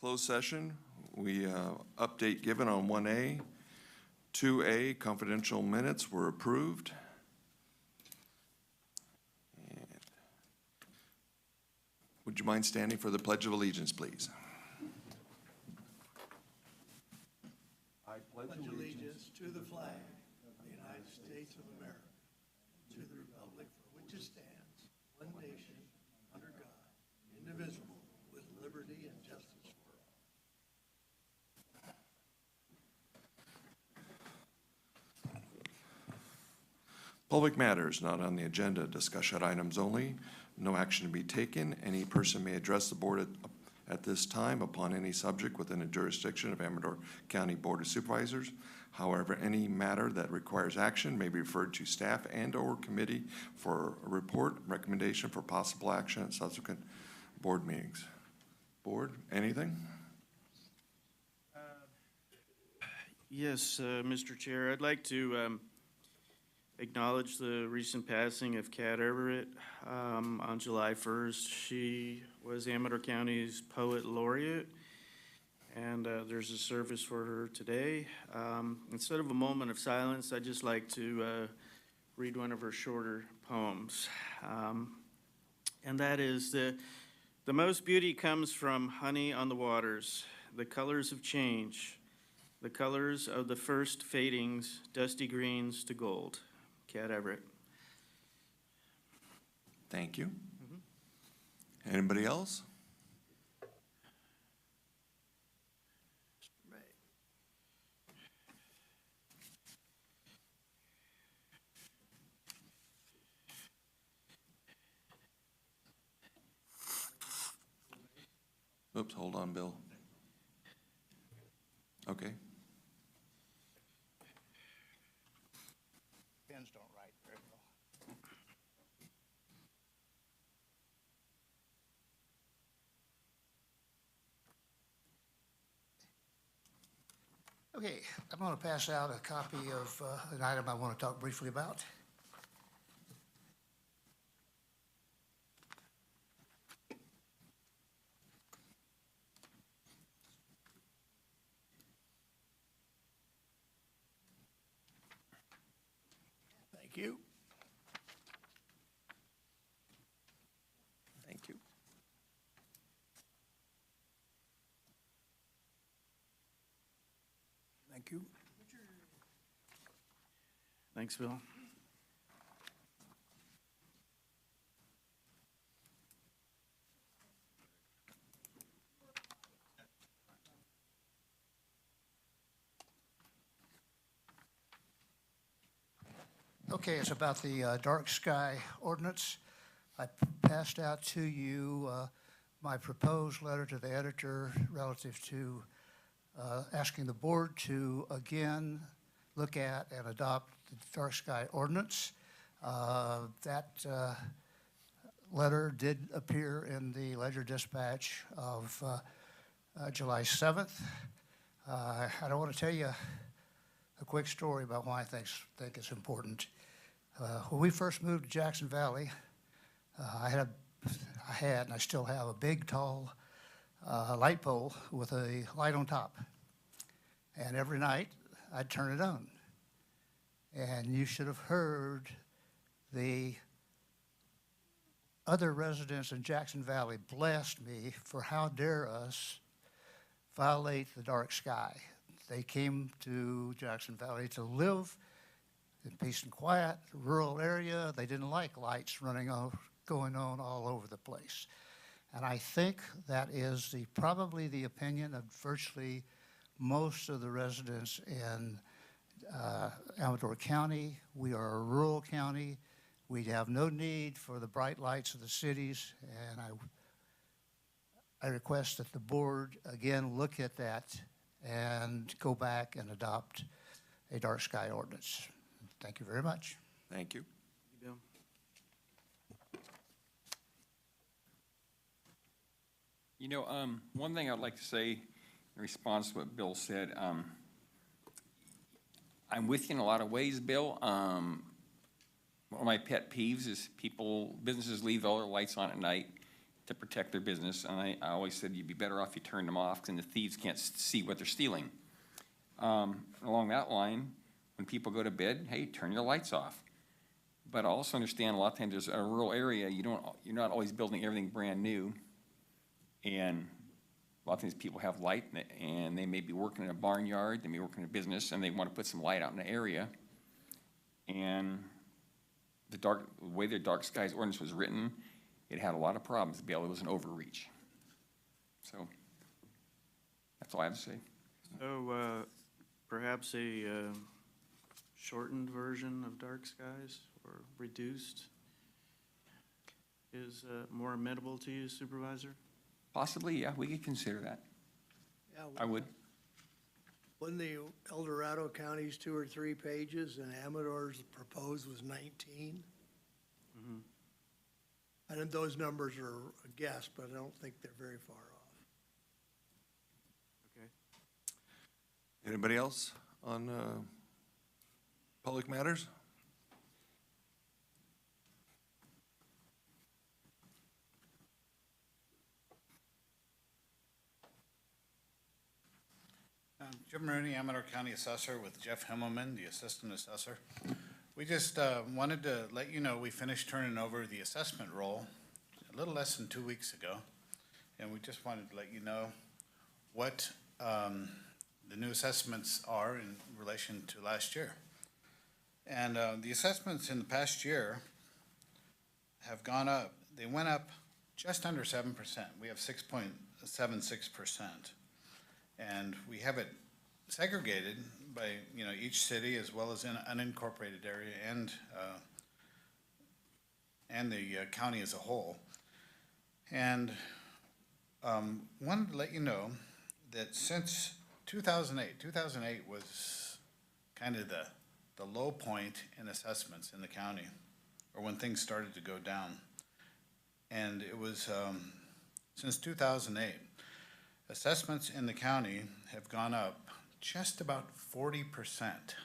Closed session, we update given on 1A. 2A, confidential minutes were approved. And would you mind standing for the Pledge of Allegiance, please? I pledge allegiance to the flag of the United States of America, to the republic for which it stands, one nation, under God, indivisible, with liberty and justice for all. Public matters not on the agenda, discussion items only. No action to be taken. Any person may address the board at this time upon any subject within the jurisdiction of Amador County Board of Supervisors. However, any matter that requires action may be referred to staff and/or committee for a report, recommendation for possible action at subsequent board meetings. Board, anything? Yes, Mr. Chair, I'd like to acknowledge the recent passing of Kat Everett on July 1st. She was Amador County's Poet Laureate, and there's a service for her today. Instead of a moment of silence, I'd just like to read one of her shorter poems. And that is, the most beauty comes from honey on the waters, the colors of change, the colors of the first fadings, dusty greens to gold. Kat Everett. Thank you. Anybody else? Oops, hold on, Bill. Okay. Pens don't write very well. Okay, I'm going to pass out a copy of an item I want to talk briefly about. Thank you. Thank you. Thank you. Thanks, Bill. Okay, it's about the dark sky ordinance. I passed out to you my proposed letter to the editor relative to asking the board to again look at and adopt the dark sky ordinance. That letter did appear in the Ledger Dispatch of July 7th. I don't want to tell you a quick story about why I think it's important. When we first moved to Jackson Valley, I had and I still have a big, tall light pole with a light on top. And every night, I'd turn it on. And you should have heard the other residents in Jackson Valley blessed me for how dare us violate the dark sky. They came to Jackson Valley to live in peace and quiet, rural area. They didn't like lights going on all over the place. And I think that is probably the opinion of virtually most of the residents in Amador County. We are a rural county. We have no need for the bright lights of the cities. And I request that the board again look at that and go back and adopt a dark sky ordinance. Thank you very much. Thank you. Bill. You know, one thing I'd like to say in response to what Bill said, I'm with you in a lot of ways, Bill. One of my pet peeves is businesses leave all their lights on at night to protect their business, and I always said you'd be better off if you turned them off, because the thieves can't see what they're stealing. Along that line, when people go to bed, hey, turn your lights off. But I also understand a lot of times there's a rural area, you're not always building everything brand new. And a lot of times people have light, and they may be working in a barnyard, they may be working in a business, and they want to put some light out in the area. And the way the dark skies ordinance was written, it had a lot of problems. It was an overreach. So that's all I have to say. So, perhaps a shortened version of dark skies or reduced is more amenable to you, Supervisor? Possibly, yeah, we could consider that. Yeah, I would. Wasn't the El Dorado County's 2 or 3 pages and Amador's proposed was 19? Mhm. I think those numbers are a guess, but I don't think they're very far off. Okay. Anybody else on public matters? Jim Rooney, Amador County Assessor, with Jeff Himmelman, the Assistant Assessor. We just wanted to let you know we finished turning over the assessment roll a little less than 2 weeks ago. And we just wanted to let you know what the new assessments are in relation to last year. And the assessments in the past year have gone up. They went up just under 7%. We have 6.76%. And we have it segregated by, each city as well as in unincorporated area and the county as a whole. And wanted to let you know that since 2008 was kind of the low point in assessments in the county, or when things started to go down. And it was since 2008. Assessments in the county have gone up just about 40%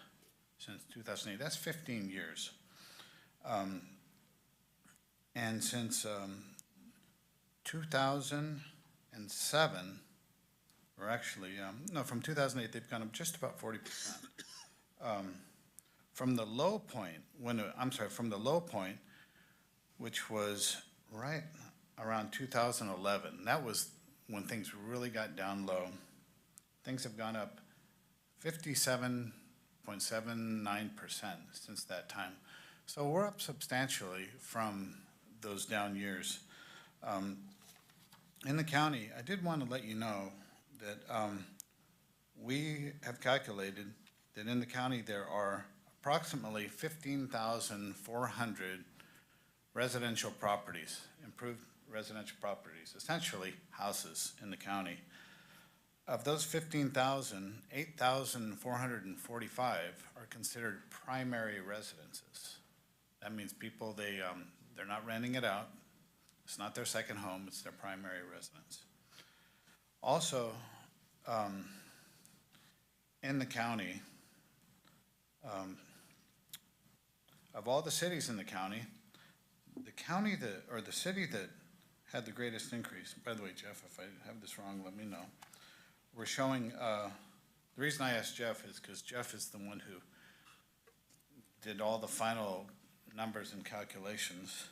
since 2008. That's 15 years. And since 2007, or actually, from 2008, they've gone up just about 40%. From the low point, from the low point, which was right around 2011, that was when things really got down low. Things have gone up 57.79% since that time. So we're up substantially from those down years. In the county, I did want to let you know that we have calculated that in the county there are approximately 15,400 residential properties, improved residential properties, essentially houses in the county. Of those 15,000, 8,445 are considered primary residences. That means people, they're not renting it out. It's not their second home, it's their primary residence. Also, in the county, of all the cities in the county, the city that had the greatest increase, by the way, Jeff, if I have this wrong, let me know. We're showing, the reason I asked Jeff is because Jeff is the one who did all the final numbers and calculations.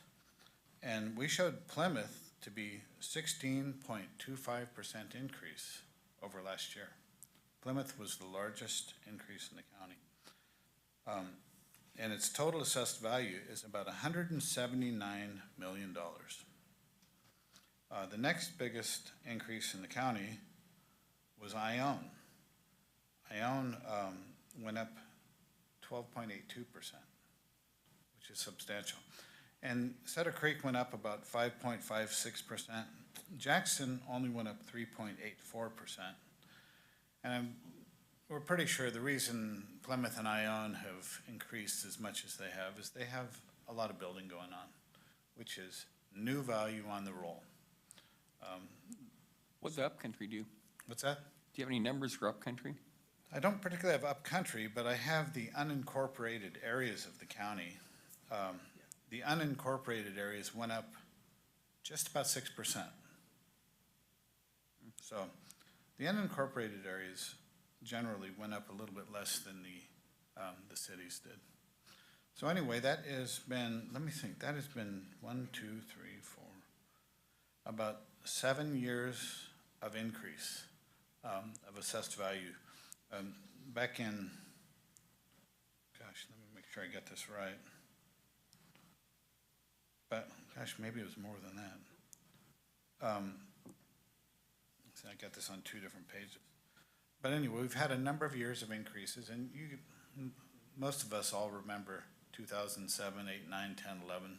And we showed Plymouth to be 16.25% increase over last year. Plymouth was the largest increase in the county. And its total assessed value is about $179 million. The next biggest increase in the county was Ione. Ione went up 12.82%, which is substantial. And Cedar Creek went up about 5.56%. Jackson only went up 3.84%. And we're pretty sure the reason Plymouth and Ione have increased as much as they have is they have a lot of building going on, which is new value on the roll. What's the upcountry do? What's that? Do you have any numbers for upcountry? I don't particularly have upcountry, but I have the unincorporated areas of the county. The unincorporated areas went up just about 6%. So the unincorporated areas generally went up a little bit less than the cities did. So anyway, that has been, let me think, that has been 1, 2, 3, 4, about 7 years of increase of assessed value. Back in, gosh, let me make sure I get this right. But, gosh, maybe it was more than that. So I got this on 2 different pages. But anyway, we've had a number of years of increases, and most of us all remember 2007, 8, 9, 10, 11.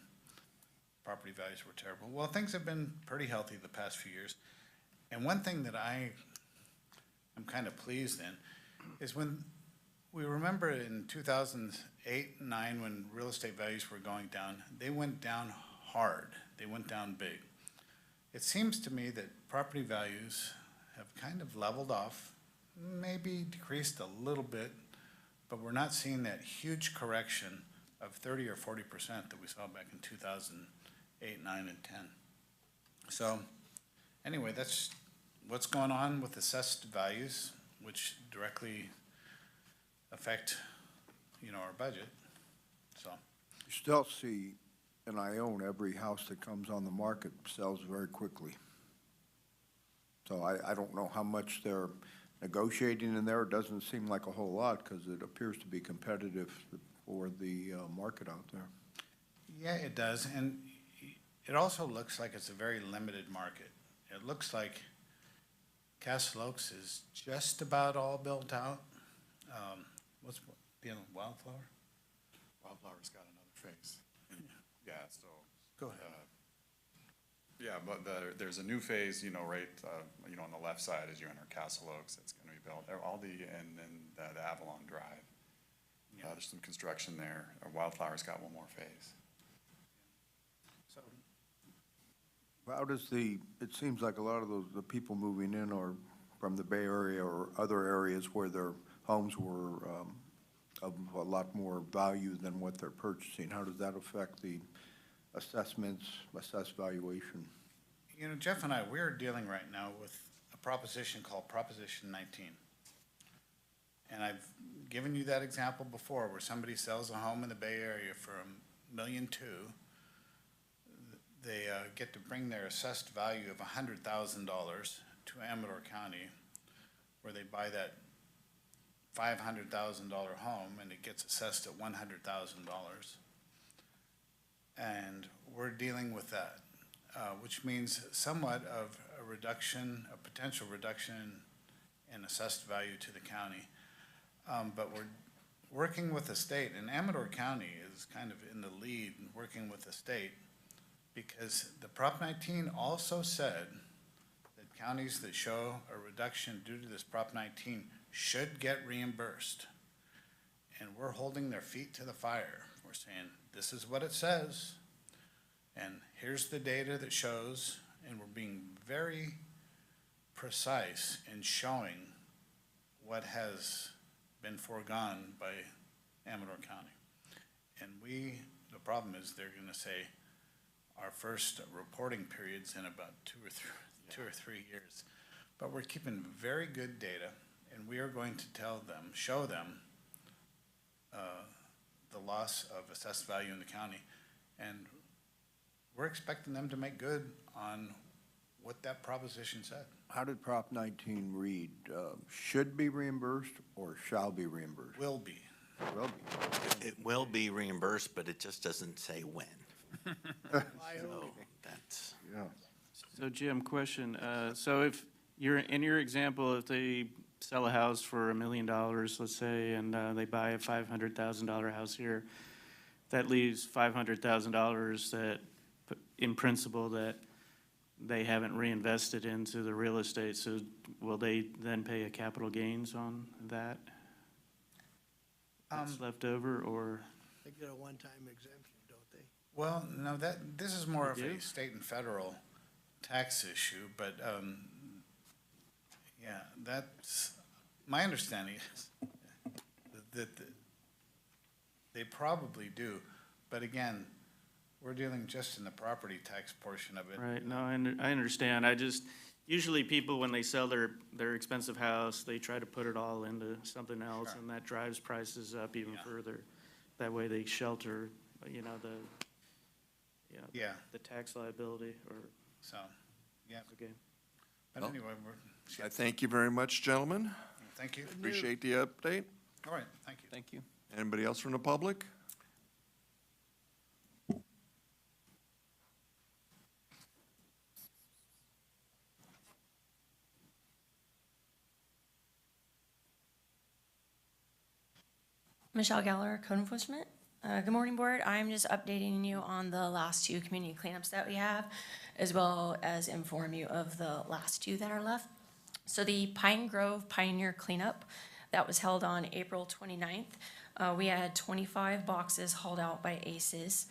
Property values were terrible. Well, things have been pretty healthy the past few years. And one thing that I'm kind of pleased in is when we remember in 2008, 9, when real estate values were going down, they went down hard. They went down big. It seems to me that property values have kind of leveled off, maybe decreased a little bit, but we're not seeing that huge correction of 30 or 40% that we saw back in 2008, 9, and 10. So anyway, that's what's going on with assessed values, which directly affect, our budget, so. You still see, and I own every house that comes on the market sells very quickly. So I don't know how much they're negotiating in there. It doesn't seem like a whole lot because it appears to be competitive for the market out there. Yeah, it does, and it also looks like it's a very limited market. It looks like Castle Oaks is just about all built out. What's the other, Wildflower? Wildflower's got another phase. Yeah, so. Go ahead. Yeah, but there's a new phase, right, on the left side as you enter Castle Oaks, that's gonna be built, and then the Avalon Drive. There's some construction there. Wildflower's got one more phase. So, How does it seems like a lot of the people moving in are from the Bay Area or other areas where their homes were of a lot more value than what they're purchasing. How does that affect the assessed valuation? Jeff and I, we're dealing right now with a proposition called Proposition 19. And I've given you that example before where somebody sells a home in the Bay Area for $1.2 million. They get to bring their assessed value of $100,000 to Amador County, where they buy that $500,000 home and it gets assessed at $100,000. And we're dealing with that, which means somewhat of a reduction, a potential reduction in assessed value to the county. But we're working with the state, and Amador County is kind of in the lead in working with the state because the Prop 19 also said that counties that show a reduction due to this Prop 19 should get reimbursed. And we're holding their feet to the fire. We're saying, this is what it says, and here's the data that shows, and we're being very precise in showing what has been foregone by Amador County. And the problem is they're gonna say our first reporting period's in about two or three years. But we're keeping very good data, and we are going to show them the loss of assessed value in the county. And we're expecting them to make good on what that proposition said. How did Prop 19 read? Should be reimbursed or shall be reimbursed? Will be. Will be. It will be reimbursed, but it just doesn't say when. So that's, Yeah. So Jim, question, so if in your example, if they sell a house for $1 million, let's say, and they buy a $500,000 house here, that leaves $500,000 that, in principle, that they haven't reinvested into the real estate, so will they then pay a capital gains on that? That's left over, or? They get a one-time exemption, don't they? Well, no, this is more of They do? a state and federal tax issue, but, yeah, that's, my understanding is that they probably do, but again, We're dealing just in the property tax portion of it. Right, no, I understand. Usually people, when they sell their expensive house, they try to put it all into something else, Sure. and that drives prices up even Yeah. further. That way they shelter, Yeah, the tax liability, or, so, yeah, okay. but Well, anyway, I thank you very much, gentlemen. thank you. Appreciate the update. All right, thank you. Thank you. Anybody else from the public? Michelle Geller, Code Enforcement. Good morning, Board. I'm just updating you on the last two community cleanups that we have, as well as inform you of the last two that are left. So the Pine Grove Pioneer Cleanup that was held on April 29th, we had 25 boxes hauled out by ACES.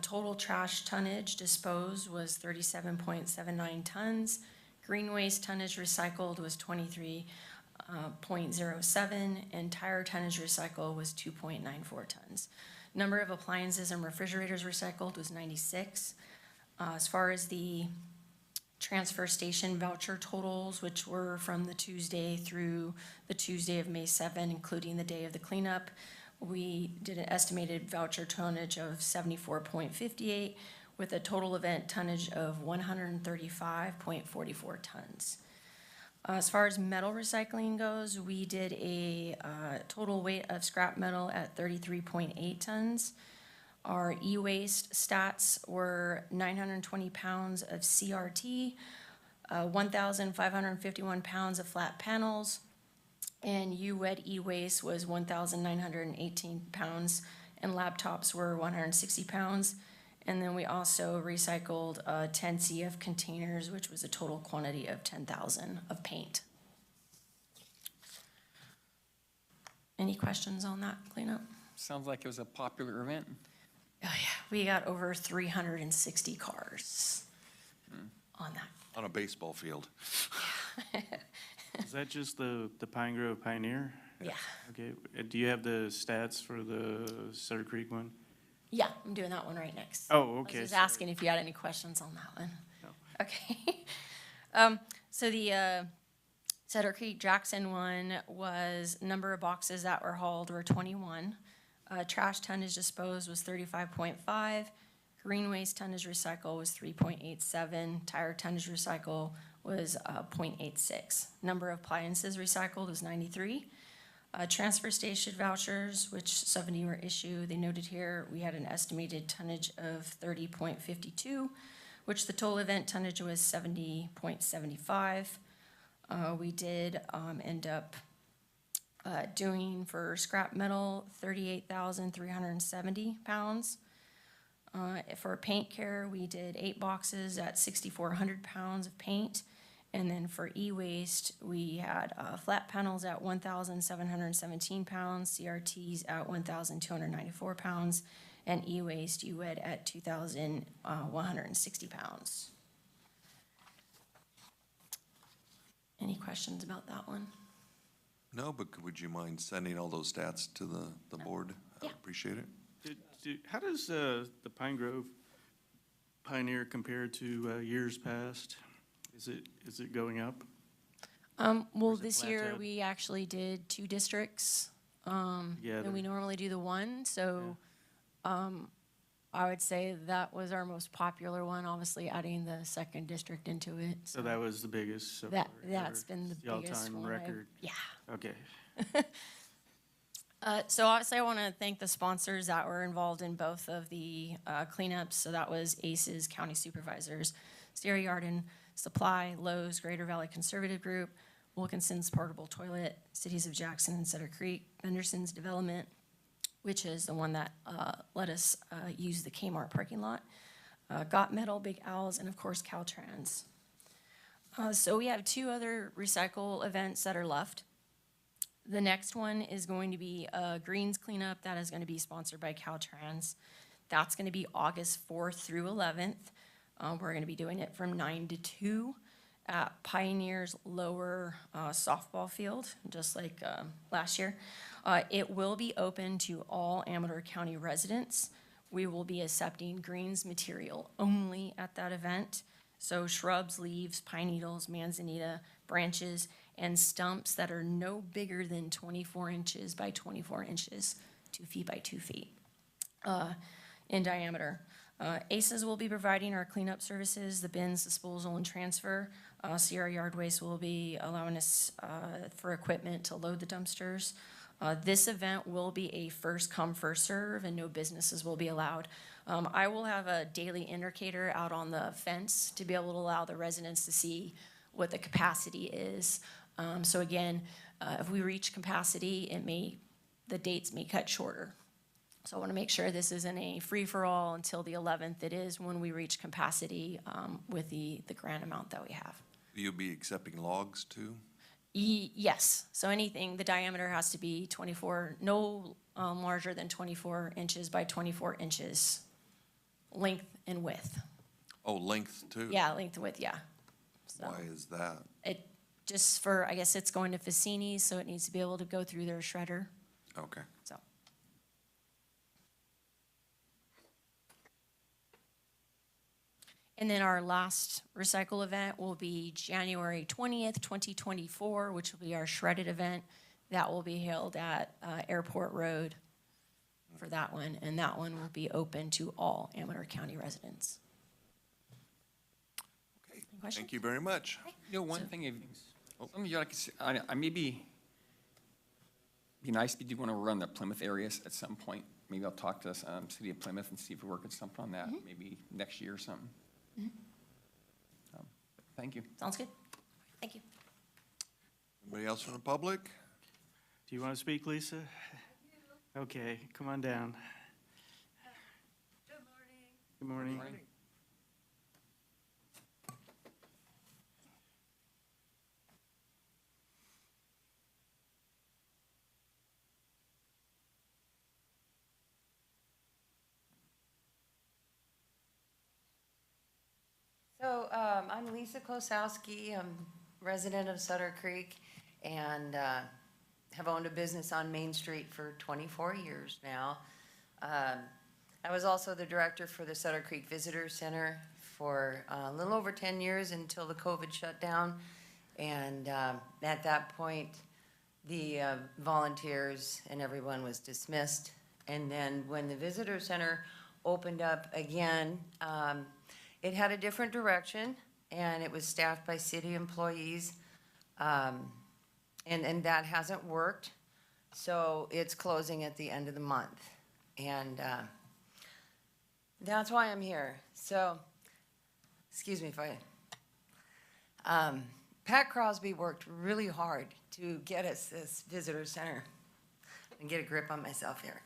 Total trash tonnage disposed was 37.79 tons. Green waste tonnage recycled was 23.07, and tire tonnage recycled was 2.94 tons. Number of appliances and refrigerators recycled was 96. As far as the transfer station voucher totals, which were from the Tuesday through the Tuesday of May 7, including the day of the cleanup, we did an estimated voucher tonnage of 74.58 with a total event tonnage of 135.44 tons. As far as metal recycling goes, we did a total weight of scrap metal at 33.8 tons. Our e-waste stats were 920 pounds of CRT, 1,551 pounds of flat panels, and U-Wed e-waste was 1,918 pounds, and laptops were 160 pounds. And then we also recycled 10 CF containers, which was a total quantity of 10,000 of paint. Any questions on that cleanup? Sounds like it was a popular event. Oh yeah, we got over 360 cars on that. On a baseball field. Is that just the Pine Grove Pioneer? Yeah, Okay, do you have the stats for the Sutter Creek one? yeah, I'm doing that one right next. Oh, I okay. was just asking if you had any questions on that one. No. Okay. So the Sutter Creek Jackson one was, number of boxes that were hauled were 21. Trash tonnage disposed was 35.5. Green waste tonnage recycle was 3.87. Tire tonnage recycle was 0.86. Number of appliances recycled was 93. Transfer station vouchers, which 70 were issued, they noted here, we had an estimated tonnage of 30.52, which the total event tonnage was 70.75. We did end up doing for scrap metal 38,370 pounds. For paint care, we did 8 boxes at 6,400 pounds of paint. And then for e-waste, we had flat panels at 1,717 pounds, CRTs at 1,294 pounds, and e-waste U-Wed at 2,160 pounds. Any questions about that one? No, but would you mind sending all those stats to the board? Yeah. I'd appreciate it. How does the Pine Grove Pioneer compare to years past? Is it going up? Well, is it this year plateaued? we actually did 2 districts, Yeah, and we normally do the one, so, I would say that was our most popular one, obviously adding the second district into it. so that was the biggest so That, far that's ever? been the biggest all-time one. record. Yeah. Okay. So obviously I want to thank the sponsors that were involved in both of the cleanups. So that was ACES, County Supervisors, Sierra Yarden Supply, Lowe's, Greater Valley Conservative Group, Wilkinson's Portable Toilet, Cities of Jackson and Sutter Creek, Benderson's Development, which is the one that let us use the Kmart parking lot, Got Metal, Big Owls, and of course Caltrans. So we have 2 other recycle events that are left. The next one is going to be a greens cleanup that is going to be sponsored by Caltrans. That's going to be August 4th through 11th. We're going to be doing it from 9 to 2 at Pioneer's lower softball field, just like last year. It will be open to all Amador County residents we will be accepting greens material only at that event. So shrubs, leaves, pine needles, manzanita, branches, and stumps that are no bigger than 24 inches by 24 inches, 2 feet by 2 feet in diameter. ACES will be providing our cleanup services, the bins, disposal, and transfer. Sierra Yard Waste will be allowing us for equipment to load the dumpsters. This event will be a first come, first serve, and no businesses will be allowed. I will have a daily indicator out on the fence to be able to allow the residents to see what the capacity is. So again, if we reach capacity, the dates may cut shorter. So I want to make sure this isn't a free-for-all until the 11th. It is when we reach capacity with the grant amount that we have. You'll be accepting logs too? Yes, so anything, the diameter has to be 24, no larger than 24 inches by 24 inches, length and width. Oh, length too? Yeah, length and width, yeah. So Why is that? it, just for, I guess it's going to Fassini, so it needs to be able to go through their shredder, Okay. so. And then our last recycle event will be January 20th, 2024, which will be our shredded event. That will be held at Airport Road for that one, and that one will be open to all Amador County residents. Okay. Any questions? Thank you very much. You know, one thing, some of you like, I maybe be nice if you do want to run the Plymouth areas at some point. Maybe I'll talk to City of Plymouth and see if we work at something on that, maybe next year or something. Thank you. Sounds good. Thank you. Anybody else from the public? Do you want to speak, Lisa? Okay, come on down. Good morning. So I'm Lisa Klosowski. I'm resident of Sutter Creek and have owned a business on Main Street for 24 years now. I was also the director for the Sutter Creek Visitor Center for a little over 10 years until the COVID shut down. And at that point, the volunteers and everyone was dismissed. And then when the Visitor Center opened up again, it had a different direction, and it was staffed by city employees, and that hasn't worked. So it's closing at the end of the month, and that's why I'm here. So, excuse me if Pat Crosby worked really hard to get us this visitor center and get a grip on myself here.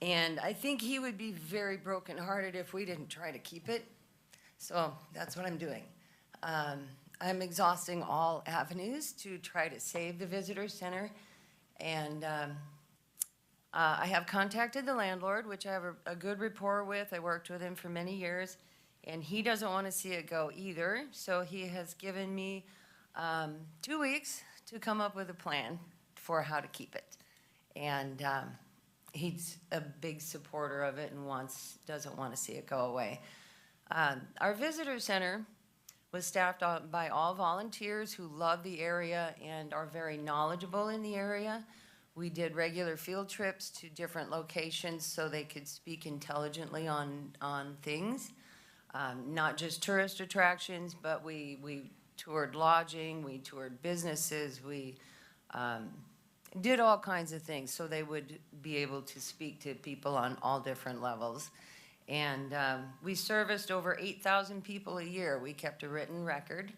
And I think he would be very brokenhearted if we didn't try to keep it. So that's what I'm doing. I'm exhausting all avenues to try to save the visitor center. And I have contacted the landlord, which I have a good rapport with. I worked with him for many years. And he doesn't want to see it go either. So he has given me 2 weeks to come up with a plan for how to keep it. And he's a big supporter of it and doesn't want to see it go away. Our visitor center was staffed by all volunteers who love the area and are very knowledgeable in the area. We did regular field trips to different locations so they could speak intelligently on things. Not just tourist attractions, but we toured lodging, we toured businesses, we did all kinds of things so they would be able to speak to people on all different levels. And we serviced over 8,000 people a year. We kept a written record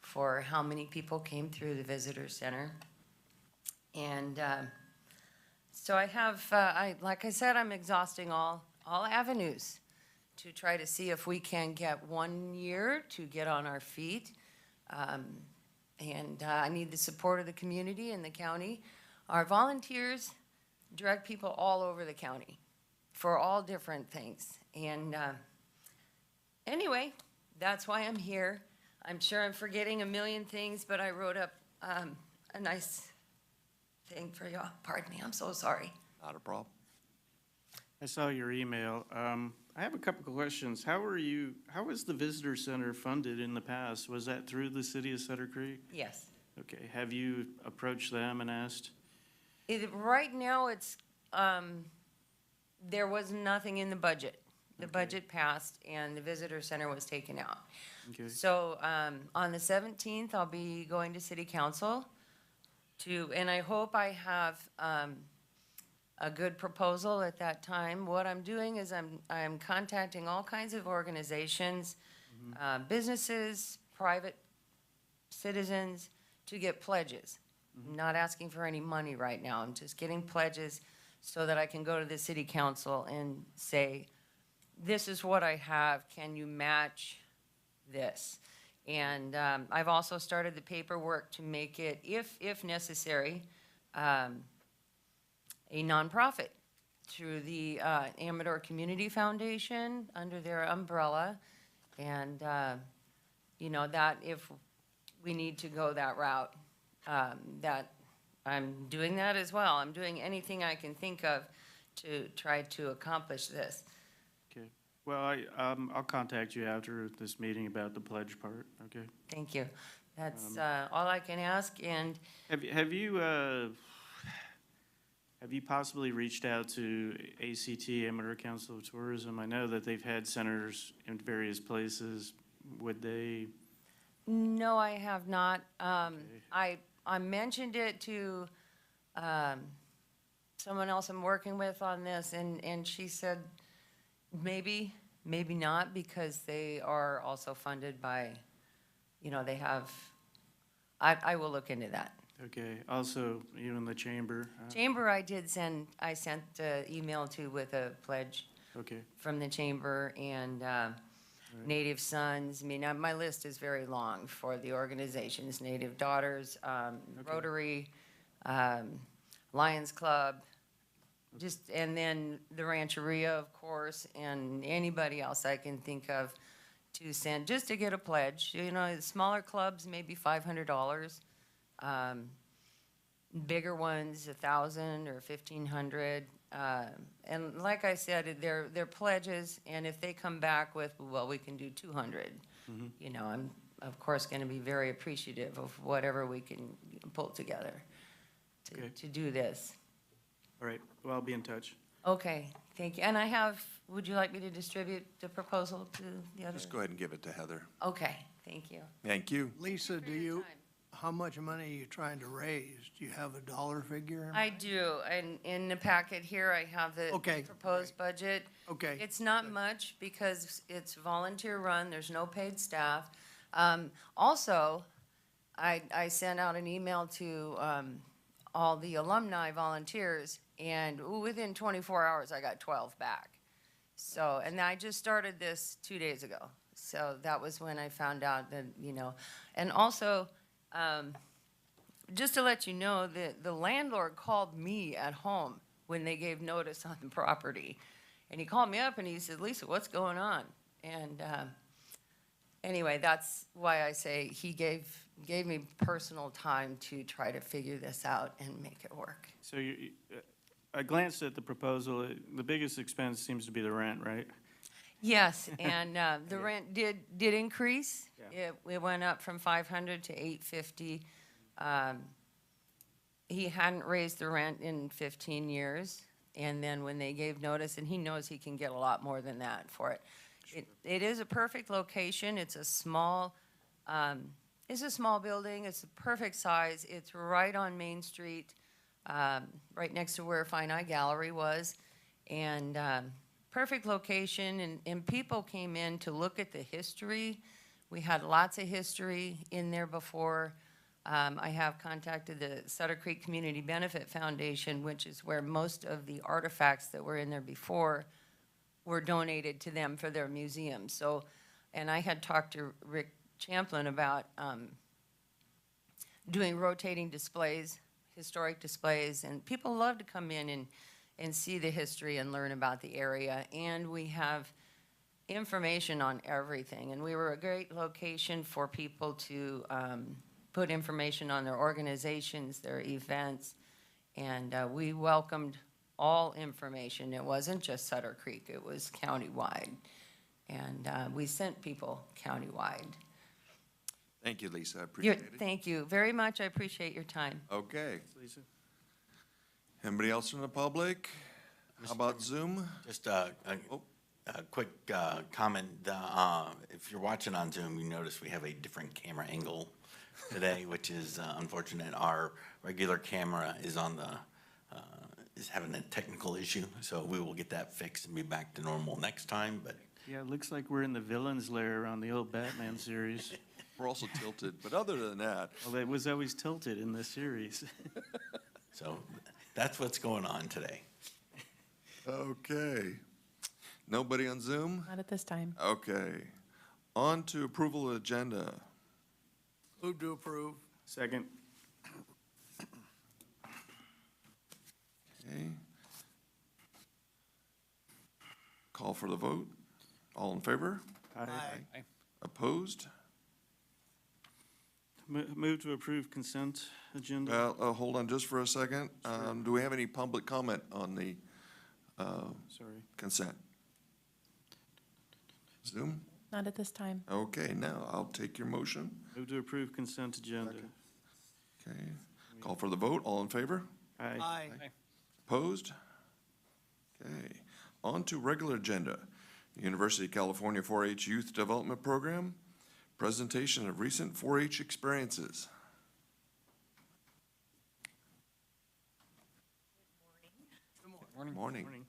for how many people came through the visitor center. And so I have, like I said, I'm exhausting all avenues to try to see if we can get 1 year to get on our feet. And I need the support of the community and the county. Our volunteers direct people all over the county for all different things. And anyway, that's why I'm here. I'm sure I'm forgetting a million things, but I wrote up a nice thing for y'all. Pardon me, I'm so sorry. Not a problem. I saw your email. I have a couple of questions. How was the visitor center funded in the past? Was that through the city of Sutter Creek? Yes. Okay, have you approached them and asked? Right now, there was nothing in the budget. The Okay. budget passed and the visitor center was taken out. Okay, So, on the 17th, I'll be going to city council and I hope I have, a good proposal at that time. What I'm doing is I'm contacting all kinds of organizations, businesses, private citizens, to get pledges. I'm not asking for any money right now. I'm just getting pledges so that I can go to the city council and say, this is what I have, can you match this? And I've also started the paperwork to make it, if necessary, a nonprofit through the Amador Community Foundation under their umbrella. And, that if we need to go that route, that I'm doing that as well. I'm doing anything I can think of to try to accomplish this. okay. Well, I'll contact you after this meeting about the pledge part, okay? Thank you. That's all I can ask, and Have you possibly reached out to ACT, Amador Council of Tourism? I know that they've had centers in various places. Would they? no, I have not. I mentioned it to someone else I'm working with on this, and she said maybe not, because they are also funded by, they have, I will look into that. Okay, also, you in the chamber? Chamber, I sent an email to with a pledge Okay, from the chamber and Native Sons. I mean, my list is very long for the organizations, Native Daughters, Rotary, Lions Club, and then the Rancheria, of course, and anybody else I can think of to send, just to get a pledge. The smaller clubs, maybe $500. Bigger ones, 1,000 or 1,500. And like I said, they're pledges, and if they come back with, well, we can do 200, I'm of course gonna be very appreciative of whatever we can pull together Okay. to do this. all right, well, I'll be in touch. Okay, thank you. And would you like me to distribute the proposal to the others? Just go ahead and give it to Heather. Okay, thank you. Thank you. Lisa, For your time. how much money are you trying to raise? Do you have a dollar figure? I do, and in the packet here, I have the Okay. proposed budget. Okay. It's not much because it's volunteer run, there's no paid staff. Also, I sent out an email to all the alumni volunteers, and within 24 hours, I got 12 back. So, and I just started this 2 days ago. So that was when I found out that, and also, just to let you know, the landlord called me at home when they gave notice on the property. And he called me up and he said, Lisa, what's going on? And anyway, that's why I say he gave me personal time to try to figure this out and make it work. So I glanced at the proposal. The biggest expense seems to be the rent, right? Yes, and the rent did increase. Yeah. It went up from 500 to 850. He hadn't raised the rent in 15 years, and then when they gave notice, and he knows he can get a lot more than that for it. It is a perfect location. It's a small building. It's the perfect size. It's right on Main Street, right next to where Fine Art Gallery was, and perfect location, and people came in to look at the history. We had lots of history in there before. I have contacted the Sutter Creek Community Benefit Foundation, which is where most of the artifacts that were in there before were donated to them for their museum. So, and I had talked to Rick Champlin about doing rotating displays, historic displays, and people love to come in and see the history and learn about the area. And we have information on everything. And we were a great location for people to put information on their organizations, their events. And we welcomed all information. It wasn't just Sutter Creek, it was countywide. And we sent people countywide. Thank you, Lisa, I appreciate it. Thank you very much. I appreciate your time. Okay. Lisa? Anybody else from the public? How about Zoom? Just Oh. a quick comment. If you're watching on Zoom, you notice we have a different camera angle today, which is unfortunate. Our regular camera is is having a technical issue, so we will get that fixed and be back to normal next time, but Yeah, it looks like we're in the villain's lair on the old Batman series. We're also tilted, but other than that, Well, it was always tilted in this series. so that's what's going on today. okay. Nobody on Zoom? Not at this time. Okay. On to approval of agenda. Move to approve. Second. Okay. Call for the vote. All in favor? Aye. Opposed? Move to approve consent agenda. Well, hold on just for a second. Do we have any public comment on the Sorry. consent? Zoom? Not at this time. Okay, now I'll take your motion. Move to approve consent agenda. Okay. Call for the vote. All in favor? Aye. Aye. Opposed? Okay. On to regular agenda. University of California 4-H Youth Development Program, presentation of recent 4-H experiences. Morning. Morning. Morning.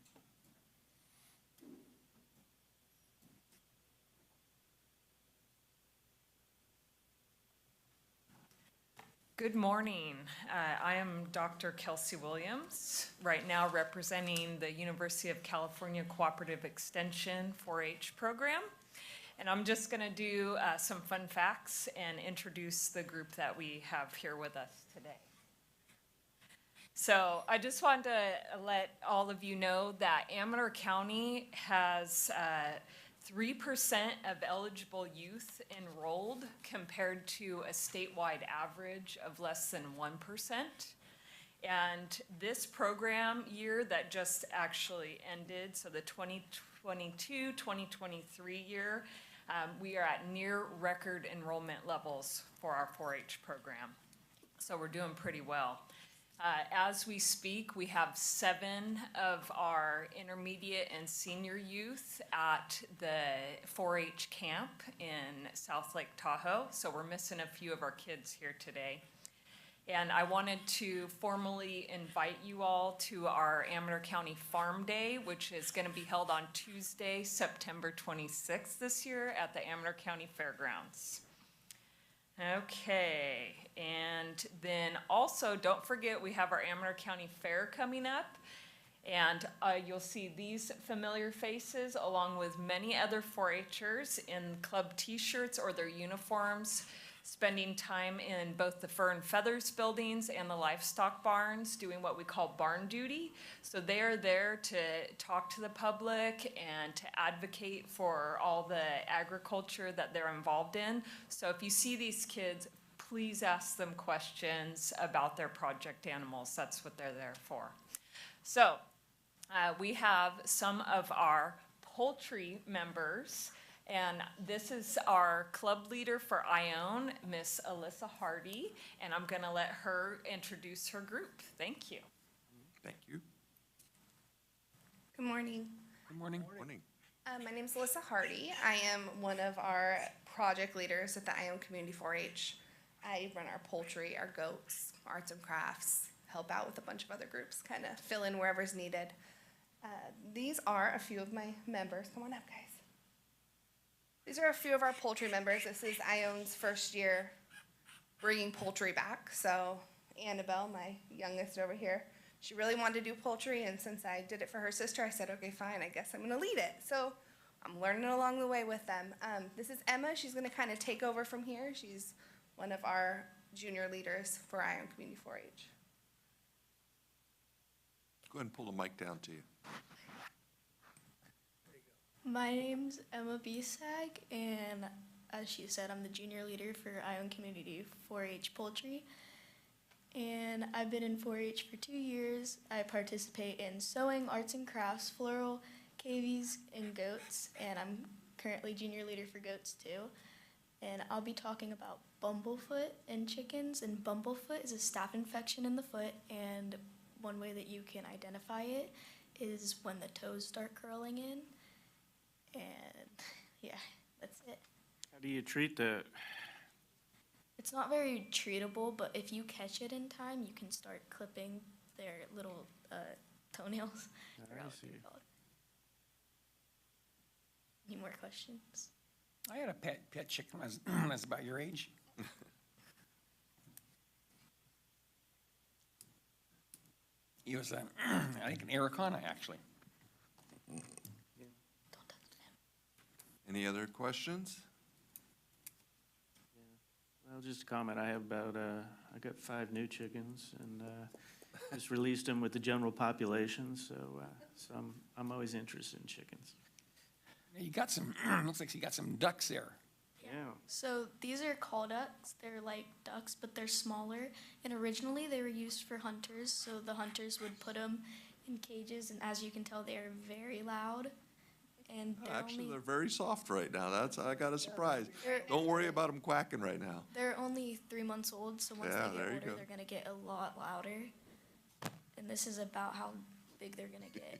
Good morning. I am Dr. Kelsey Williams, right now representing the University of California Cooperative Extension 4-H program. And I'm just going to do some fun facts and introduce the group that we have here with us today. So I just wanted to let all of you know that Amador County has 3% of eligible youth enrolled compared to a statewide average of less than 1%. And this program year that just actually ended, so the 2022-2023 year, we are at near record enrollment levels for our 4-H program. So we're doing pretty well. As we speak, we have 7 of our intermediate and senior youth at the 4-H camp in South Lake Tahoe, so we're missing a few of our kids here today. And I wanted to formally invite you all to our Amador County Farm Day, which is going to be held on Tuesday, September 26th this year at the Amador County Fairgrounds. Okay, and then also don't forget we have our Amador County Fair coming up, and you'll see these familiar faces along with many other 4-Hers in club t-shirts or their uniforms, spending time in both the Fur and Feathers buildings and the livestock barns doing what we call barn duty. So they are there to talk to the public and to advocate for all the agriculture that they're involved in. So if you see these kids, please ask them questions about their project animals. That's what they're there for. So we have some of our poultry members. And this is our club leader for Ione, Miss Alyssa Hardy, and I'm gonna let her introduce her group. Thank you. Thank you. Good morning. Good morning. Morning. My name is Alyssa Hardy. I am one of our project leaders at the Ione Community 4-H. I run our poultry, our goats, arts and crafts, help out with a bunch of other groups, kind of fill in wherever's needed. These are a few of my members. Come on up, guys. These are a few of our poultry members. This is Ione's first year bringing poultry back. So Annabelle, my youngest over here, she really wanted to do poultry, and since I did it for her sister, I said, okay, fine, I guess I'm gonna lead it. So I'm learning along the way with them. This is Emma. She's gonna kind of take over from here. She's one of our junior leaders for Ione Community 4-H. Go ahead and pull the mic down to you. My name's Emma Bisag, and as she said, I'm the junior leader for Ione Community 4-H Poultry. and I've been in 4-H for 2 years. I participate in sewing, arts and crafts, floral, cavies, and goats, and I'm currently junior leader for goats too. And I'll be talking about bumblefoot in chickens, and bumblefoot is a staph infection in the foot, and one way that you can identify it is when the toes start curling in, and yeah, that's it. How do you treat that? It's not very treatable, but if you catch it in time, you can start clipping their little toenails. I forgot what they're called. Any more questions? I had a pet chicken when I was about your age. He was, I think, an Araucana, actually. Any other questions? Well, just a comment, I have about, I got 5 new chickens, and just released them with the general population, so I'm always interested in chickens. You got some, looks like you got some ducks there. Yeah. So these are call ducks. They're like ducks, but they're smaller. And originally they were used for hunters, so the hunters would put them in cages, and as you can tell, they are very loud. And Actually, they're very soft right now. I got a surprise. They're- Don't worry about them quacking right now. They're only 3 months old, so once Yeah, they there you get older, go. they're gonna get a lot louder. And this is about how big they're gonna get.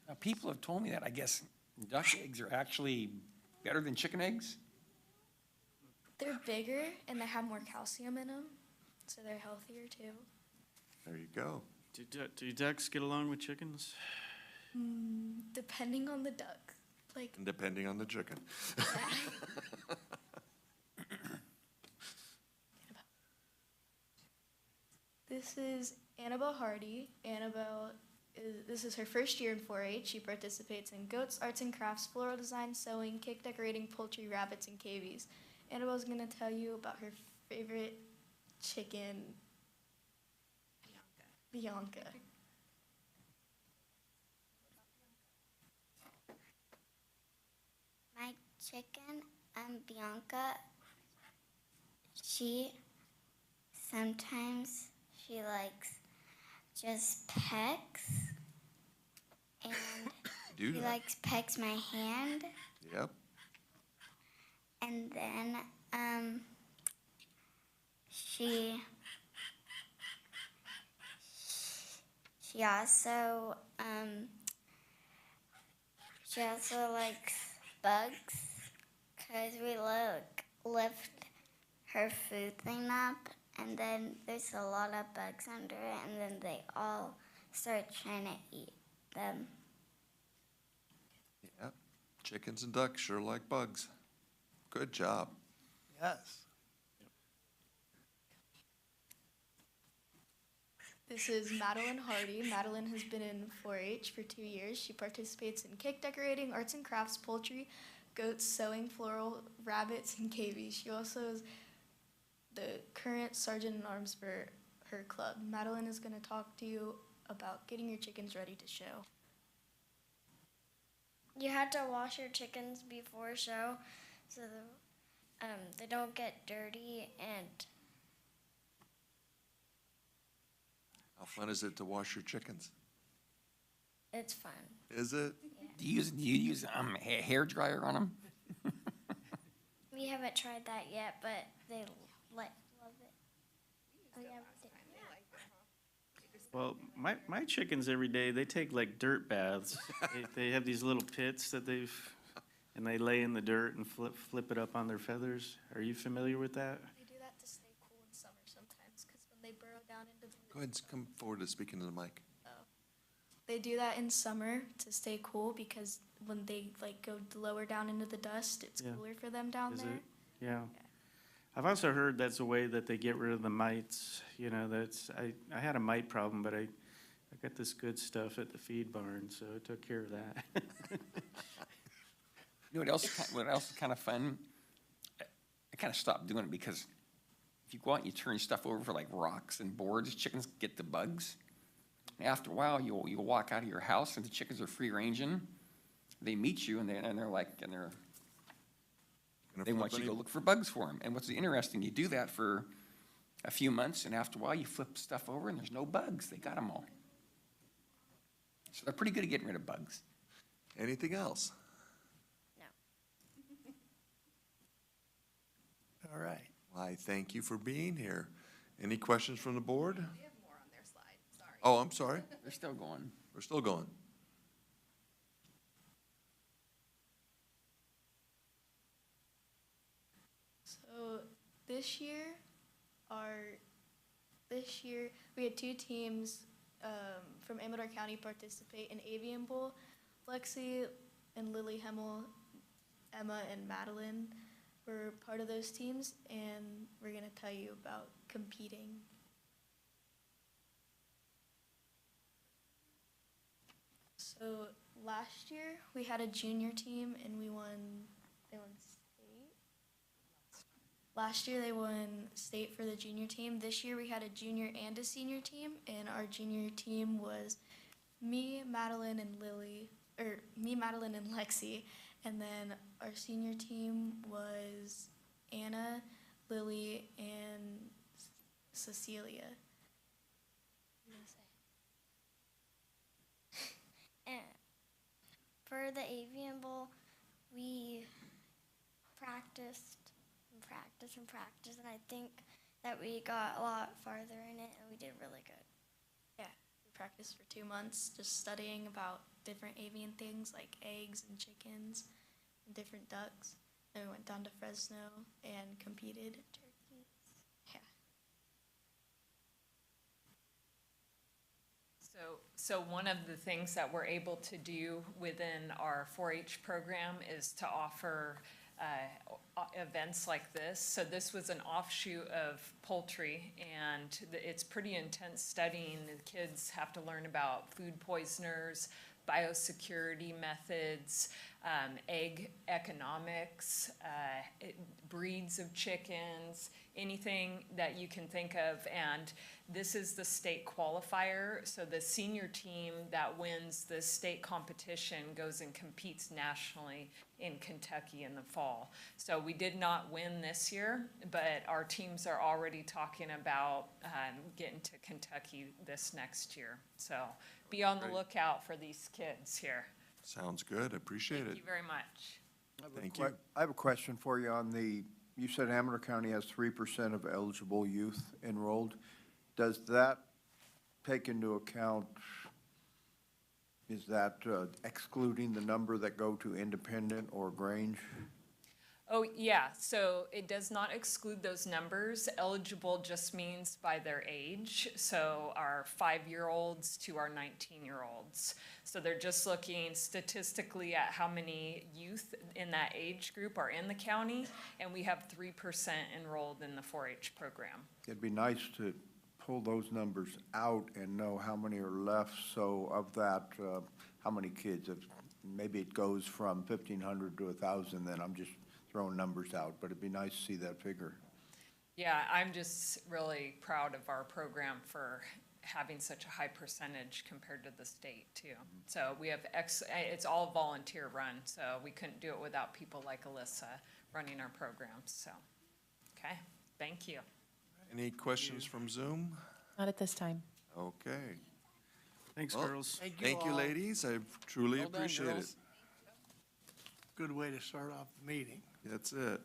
Now, people have told me that, I guess, duck eggs are actually better than chicken eggs. They're bigger and they have more calcium in them, so they're healthier too. There you go. Do ducks get along with chickens? Depending on the duck. Like, And depending on the chicken. this is Annabelle Hardy. This is her first year in 4-H. She participates in goats, arts and crafts, floral design, sewing, cake decorating, poultry, rabbits, and cavies. Annabelle's gonna tell you about her favorite chicken, Bianca. My chicken, Bianca, sometimes she likes just pecks, and Do she that. pecks my hand, Yep. and then she also likes bugs, because we lift her food thing up, and then there's a lot of bugs under it, and then they all start trying to eat them. Yep. Chickens and ducks sure like bugs. Good job. Yes. This is Madeline Hardy. Madeline has been in 4-H for 2 years. She participates in cake decorating, arts and crafts, poultry, goats, sewing, floral, rabbits, and cavies. She also is the current sergeant-in-arms for her club. Madeline is going to talk to you about getting your chickens ready to show. You have to wash your chickens before show, so they don't get dirty, and How fun is it to wash your chickens? it's fun. Is it? Do you use a hair dryer on them? We haven't tried that yet, but they love it. Oh, yeah, Well, my chickens every day, they take like dirt baths. They have these little pits that and they lay in the dirt and flip it up on their feathers. Are you familiar with that? They do that to stay cool in summer sometimes, because when they burrow down into the... Go ahead and come forward to speak into the mic. They do that in summer to stay cool, because when they go lower down into the dust, it's Yeah. cooler for them down Is there. it? Yeah. I've also heard that's a way that they get rid of the mites. You know, I had a mite problem, but I got this good stuff at the feed barn, so I took care of that. You know what else is kind of fun? I kind of stopped doing it because if you go out and you turn stuff over for like rocks and boards, chickens get the bugs. And after a while, you'll walk out of your house and the chickens are free ranging. They meet you and they want you to go look for bugs for them. And what's interesting, you do that for a few months, and after a while, you flip stuff over and there's no bugs. They got them all. So they're pretty good at getting rid of bugs. Anything else? No. All right. Why, thank you for being here. Any questions from the board? They have more on their slide, sorry. Oh, I'm sorry. They're still going. We're still going. So this year we had two teams from Amador County participate in Avian Bowl. Lexi and Lily Hemmel, Emma and Madeline were part of those teams, and we're going to tell you about competing. So last year we had a junior team and they won state. Last year they won state for the junior team. This year we had a junior and a senior team, and our junior team was me, Madeline, and Lexi, and then our senior team was Anna, Lily, and Cecilia. And for the Avian Bowl, we practiced and practiced, and I think that we got a lot farther in it, and we did really good. Yeah, we practiced for 2 months just studying about different avian things like eggs and chickens and different ducks. Then we went down to Fresno and competed. Turkeys. Yeah. So one of the things that we're able to do within our 4-H program is to offer events like this. So this was an offshoot of poultry, and it's pretty intense studying. The kids have to learn about food poisoners, biosecurity methods, egg economics, breeds of chickens, anything that you can think of. And this is the state qualifier. So the senior team that wins this state competition goes and competes nationally in Kentucky in the fall. So we did not win this year, but our teams are already talking about getting to Kentucky this next year. So be on the Great. lookout for these kids here. Sounds good. Appreciate Thank it. you very much. Thank you. I have a question for you on you said Amador County has 3% of eligible youth enrolled. Does that take into account, is that excluding the number that go to Independent or Grange? Oh, yeah, so it does not exclude those numbers. Eligible just means by their age, so our 5-year-olds to our 19-year-olds. So they're just looking statistically at how many youth in that age group are in the county, and we have 3% enrolled in the 4-H program. It'd be nice to pull those numbers out and know how many are left, so of that, how many kids? If maybe it goes from 1,500 to 1,000, then I'm just throwing numbers out, but it'd be nice to see that figure. Yeah, I'm just really proud of our program for having such a high percentage compared to the state too. So we have it's all volunteer run, so we couldn't do it without people like Alyssa running our programs, so. Okay, thank you. Any questions from Zoom? Not at this time. Okay. Thanks, Well, girls. Thank you, all. ladies. I truly Well done, appreciate it. girls. Good way to start off the meeting. That's it.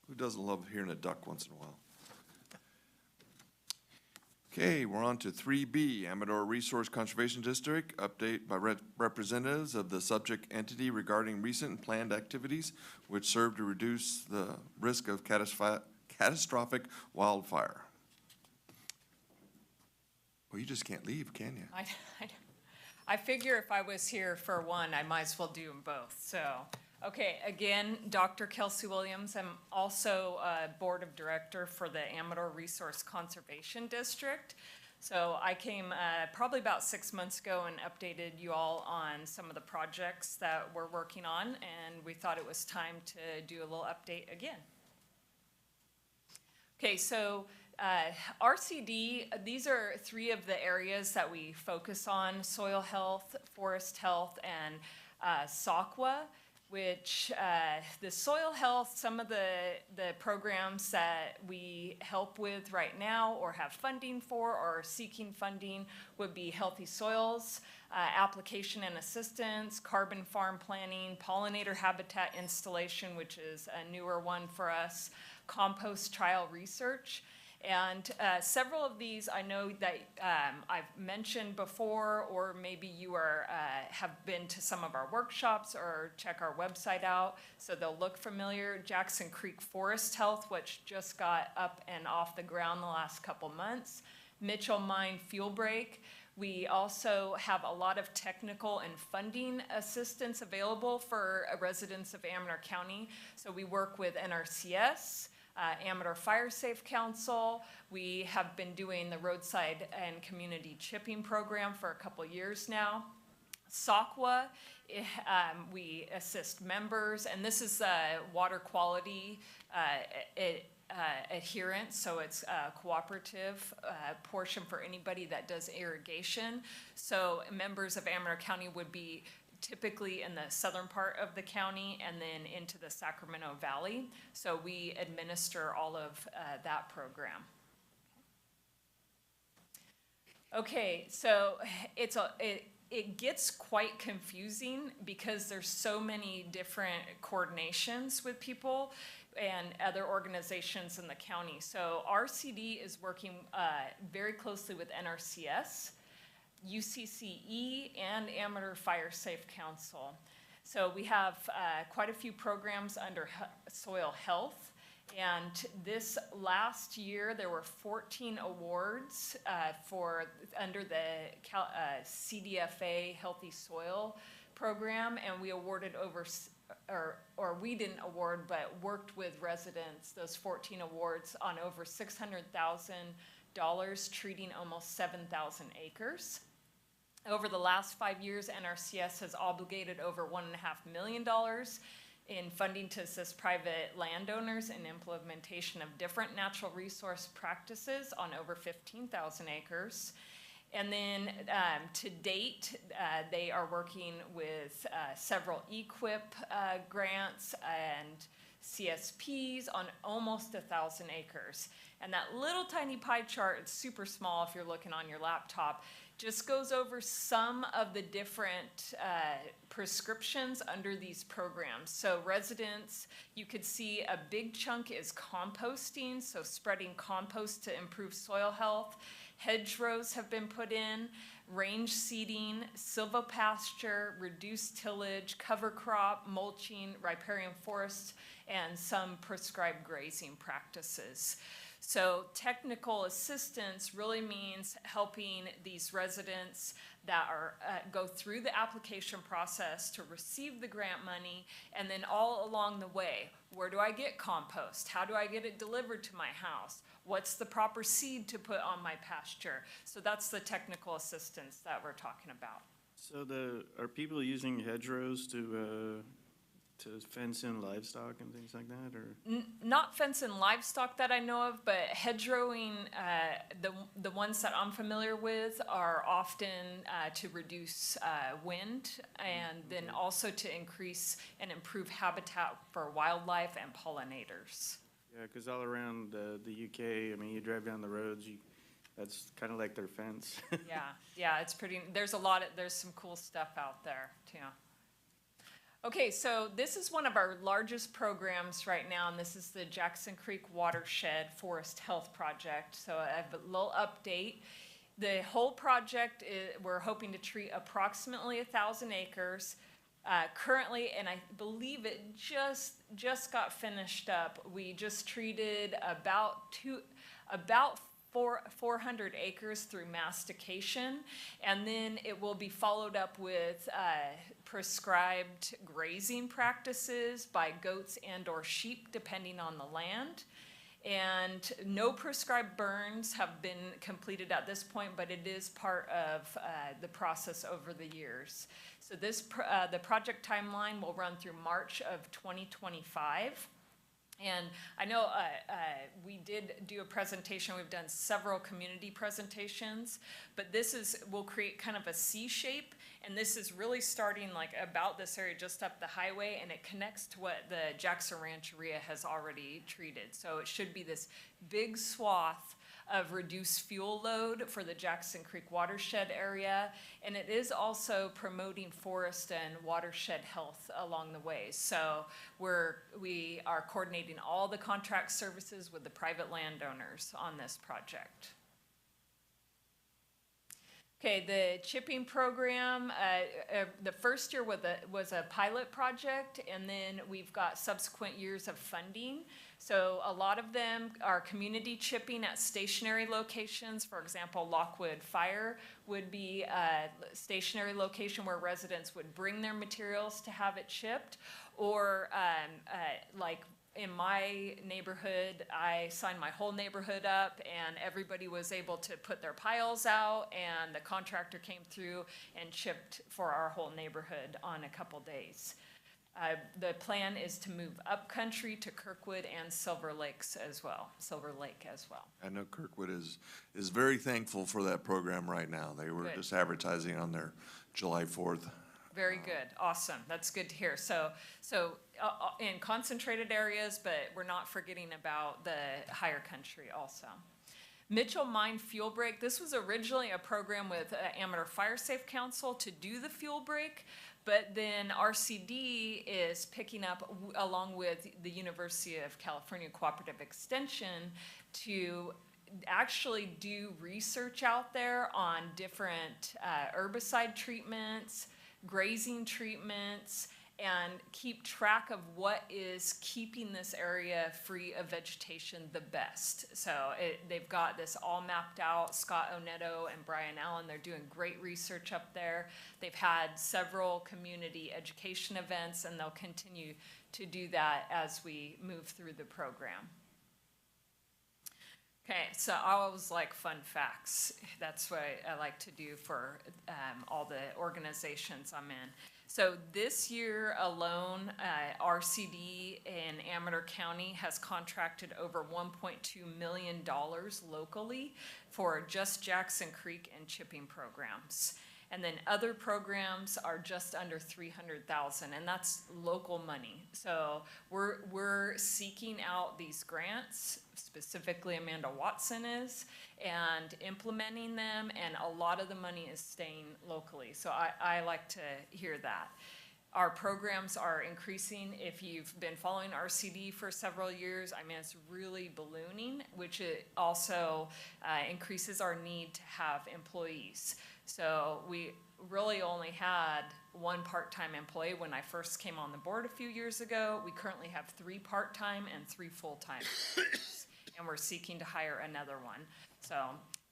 Who doesn't love hearing a duck once in a while? Okay, we're on to 3B, Amador Resource Conservation District, update by representatives of the subject entity regarding recent and planned activities which serve to reduce the risk of catastrophic wildfire. Well, you just can't leave, can you? I figure if I was here for one, I might as well do them both, so. Okay, again, Dr. Kelsey Williams. I'm also a board of director for the Amador Resource Conservation District. So I came probably about 6 months ago and updated you all on some of the projects that we're working on, and we thought it was time to do a little update again. Okay, so RCD, these are 3 of the areas that we focus on: soil health, forest health, and SAQA. which the soil health, some of the programs that we help with right now or have funding for or are seeking funding would be healthy soils, application and assistance, carbon farm planning, pollinator habitat installation, which is a newer one for us, compost trial research. And several of these I know that I've mentioned before, or maybe you have been to some of our workshops or check our website out, so they'll look familiar. Jackson Creek Forest Health, which just got up and off the ground the last couple months. Mitchell Mine Fuel Break. We also have a lot of technical and funding assistance available for residents of Amador County. So we work with NRCS, Amador Fire Safe Council. We have been doing the roadside and community chipping program for a couple years now. SACWA, we assist members, and this is water quality adherence, so it's a cooperative portion for anybody that does irrigation. So members of Amador County would be typically in the southern part of the county and then into the Sacramento Valley. So we administer all of that program. Okay, so it gets quite confusing because there's so many different coordinations with people and other organizations in the county. So RCD is working very closely with NRCS, UCCE, and Amador Fire Safe Council. So we have quite a few programs under soil health. And this last year, there were 14 awards under the CDFA Healthy Soil program, and we awarded or we didn't award, but worked with residents, those 14 awards, on over $600,000, treating almost 7,000 acres. Over the last 5 years, NRCS has obligated over $1.5 million in funding to assist private landowners in implementation of different natural resource practices on over 15,000 acres. And then to date, they are working with several EQIP grants and CSPs on almost 1,000 acres. And that little tiny pie chart, it's super small if you're looking on your laptop, just goes over some of the different prescriptions under these programs. So residents, you could see a big chunk is composting, so spreading compost to improve soil health. Hedgerows have been put in, range seeding, silvopasture, reduced tillage, cover crop, mulching, riparian forests, and some prescribed grazing practices. So technical assistance really means helping these residents that are go through the application process to receive the grant money, and then all along the way, where do I get compost? How do I get it delivered to my house? What's the proper seed to put on my pasture? So that's the technical assistance that we're talking about. So are people using hedgerows to fence in livestock and things like that, or? Not fence in livestock that I know of, but hedgerowing, the ones that I'm familiar with are often to reduce wind, and then also to increase and improve habitat for wildlife and pollinators. Yeah, because all around the UK, I mean, you drive down the roads, that's kind of like their fence. Yeah, it's pretty, there's some cool stuff out there too. Okay, so this is one of our largest programs right now, and this is the Jackson Creek Watershed Forest Health Project. So I have a little update. The whole project, we're hoping to treat approximately 1,000 acres. Currently, and I believe it just got finished up, we just treated about 400 acres through mastication, and then it will be followed up with prescribed grazing practices by goats and or sheep, depending on the land. And no prescribed burns have been completed at this point, but it is part of the process over the years. So the project timeline will run through March of 2025. And I know we did do a presentation, we've done several community presentations, but we'll create kind of a C shape, and this is really starting like about this area just up the highway, and it connects to what the Jackson Rancheria has already treated. So it should be this big swath of reduced fuel load for the Jackson Creek watershed area. And it is also promoting forest and watershed health along the way. So we are coordinating all the contract services with the private landowners on this project. Okay, the chipping program, the first year was a pilot project, and then we've got subsequent years of funding. So a lot of them are community chipping at stationary locations. For example, Lockwood Fire would be a stationary location where residents would bring their materials to have it chipped. Or like in my neighborhood, I signed my whole neighborhood up, and everybody was able to put their piles out, and the contractor came through and chipped for our whole neighborhood on a couple days. The plan is to move up country to Kirkwood and Silver Lake as well. I know Kirkwood is very thankful for that program right now. They were Good. just advertising on their July 4th. Very good, awesome, that's good to hear. So in concentrated areas, but we're not forgetting about the higher country also. Mitchell Mine Fuel Break, this was originally a program with Amador Fire Safe Council to do the fuel break, but then RCD is picking up, along with the University of California Cooperative Extension, to actually do research out there on different herbicide treatments, grazing treatments, and keep track of what is keeping this area free of vegetation the best. So they've got this all mapped out. Scott Oneto and Brian Allen, they're doing great research up there. They've had several community education events, and they'll continue to do that as we move through the program. Okay, so I always like fun facts. That's what I like to do for all the organizations I'm in. So this year alone, RCD in Amador County has contracted over $1.2 million locally for just Jackson Creek and chipping programs. And then other programs are just under $300,000, and that's local money. So we're seeking out these grants, specifically Amanda Watson is, and implementing them, and a lot of the money is staying locally. So I like to hear that. Our programs are increasing. If you've been following RCD for several years, I mean, it's really ballooning, which it also increases our need to have employees. So we really only had one part-time employee when I first came on the board a few years ago. We currently have 3 part-time and 3 full-time, and we're seeking to hire another one. So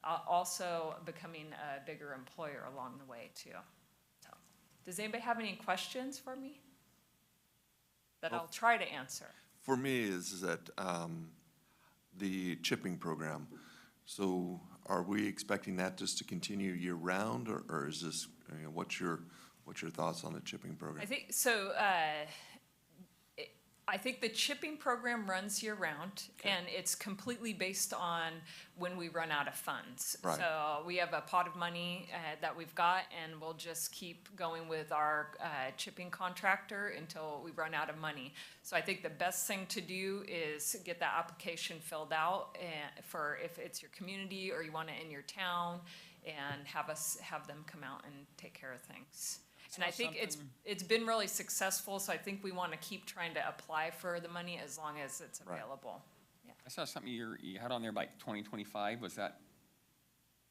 also becoming a bigger employer along the way too. So, does anybody have any questions for me that I'll try to answer? For me is that the chipping program, so are we expecting that just to continue year-round, or is this, what's your thoughts on the chipping program? I think so. I think the chipping program runs year-round, and it's completely based on when we run out of funds. Right. So we have a pot of money that we've got, and we'll just keep going with our chipping contractor until we run out of money. So I think the best thing to do is get that application filled out for if it's your community or you want it in your town, and have them come out and take care of things. And I think it's been really successful, so I think we want to keep trying to apply for the money as long as it's available. Yeah. I saw something you had on there like 2025. Was that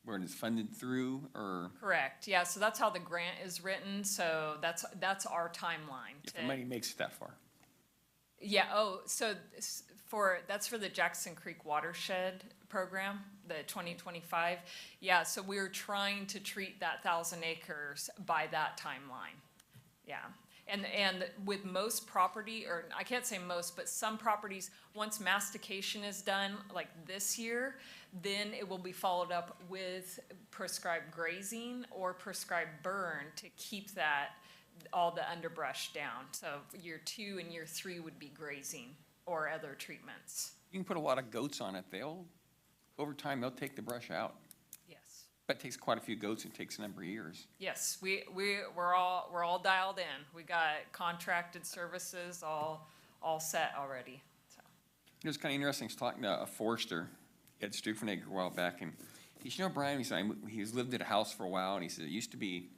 where it is funded through, or? Correct, yeah, so that's how the grant is written, so that's our timeline. If the money makes it that far. Yeah, so that's for the Jackson Creek Watershed Program, the 2025. Yeah, so we're trying to treat that 1,000 acres by that timeline. Yeah, and with most property, or I can't say most, but some properties, once mastication is done, like this year, then it will be followed up with prescribed grazing or prescribed burn to keep all the underbrush down. So year 2 and year 3 would be grazing or other treatments. You can put a lot of goats on it, over time, they'll take the brush out. Yes. But it takes quite a few goats, it takes a number of years. Yes, we're all dialed in. We got contracted services all set already, so. It was kind of interesting, I was talking to a forester, Ed Stufenegger, a while back, and he said, Brian, he said, he's lived at a house for a while, and he said, it used to be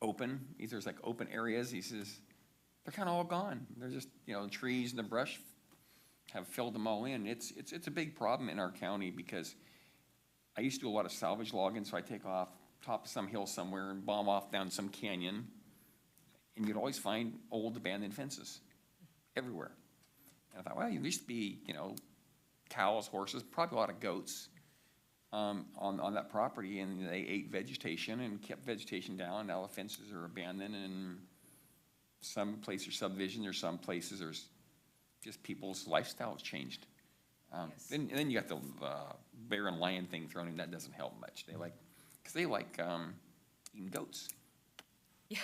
open, there's like open areas, he says, they're kind of all gone. They're just, the trees and the brush have filled them all in. It's a big problem in our county because I used to do a lot of salvage logging, so I take off top of some hill somewhere and bomb off down some canyon, and you'd always find old abandoned fences everywhere. And I thought, well, there used to be, cows, horses, probably a lot of goats on that property, and they ate vegetation and kept vegetation down. Now the fences are abandoned, and some places are subdivision, or some places there's just people's lifestyles changed. Yes. And then you got the bear and lion thing thrown in, that doesn't help much. They like eating goats. Yeah.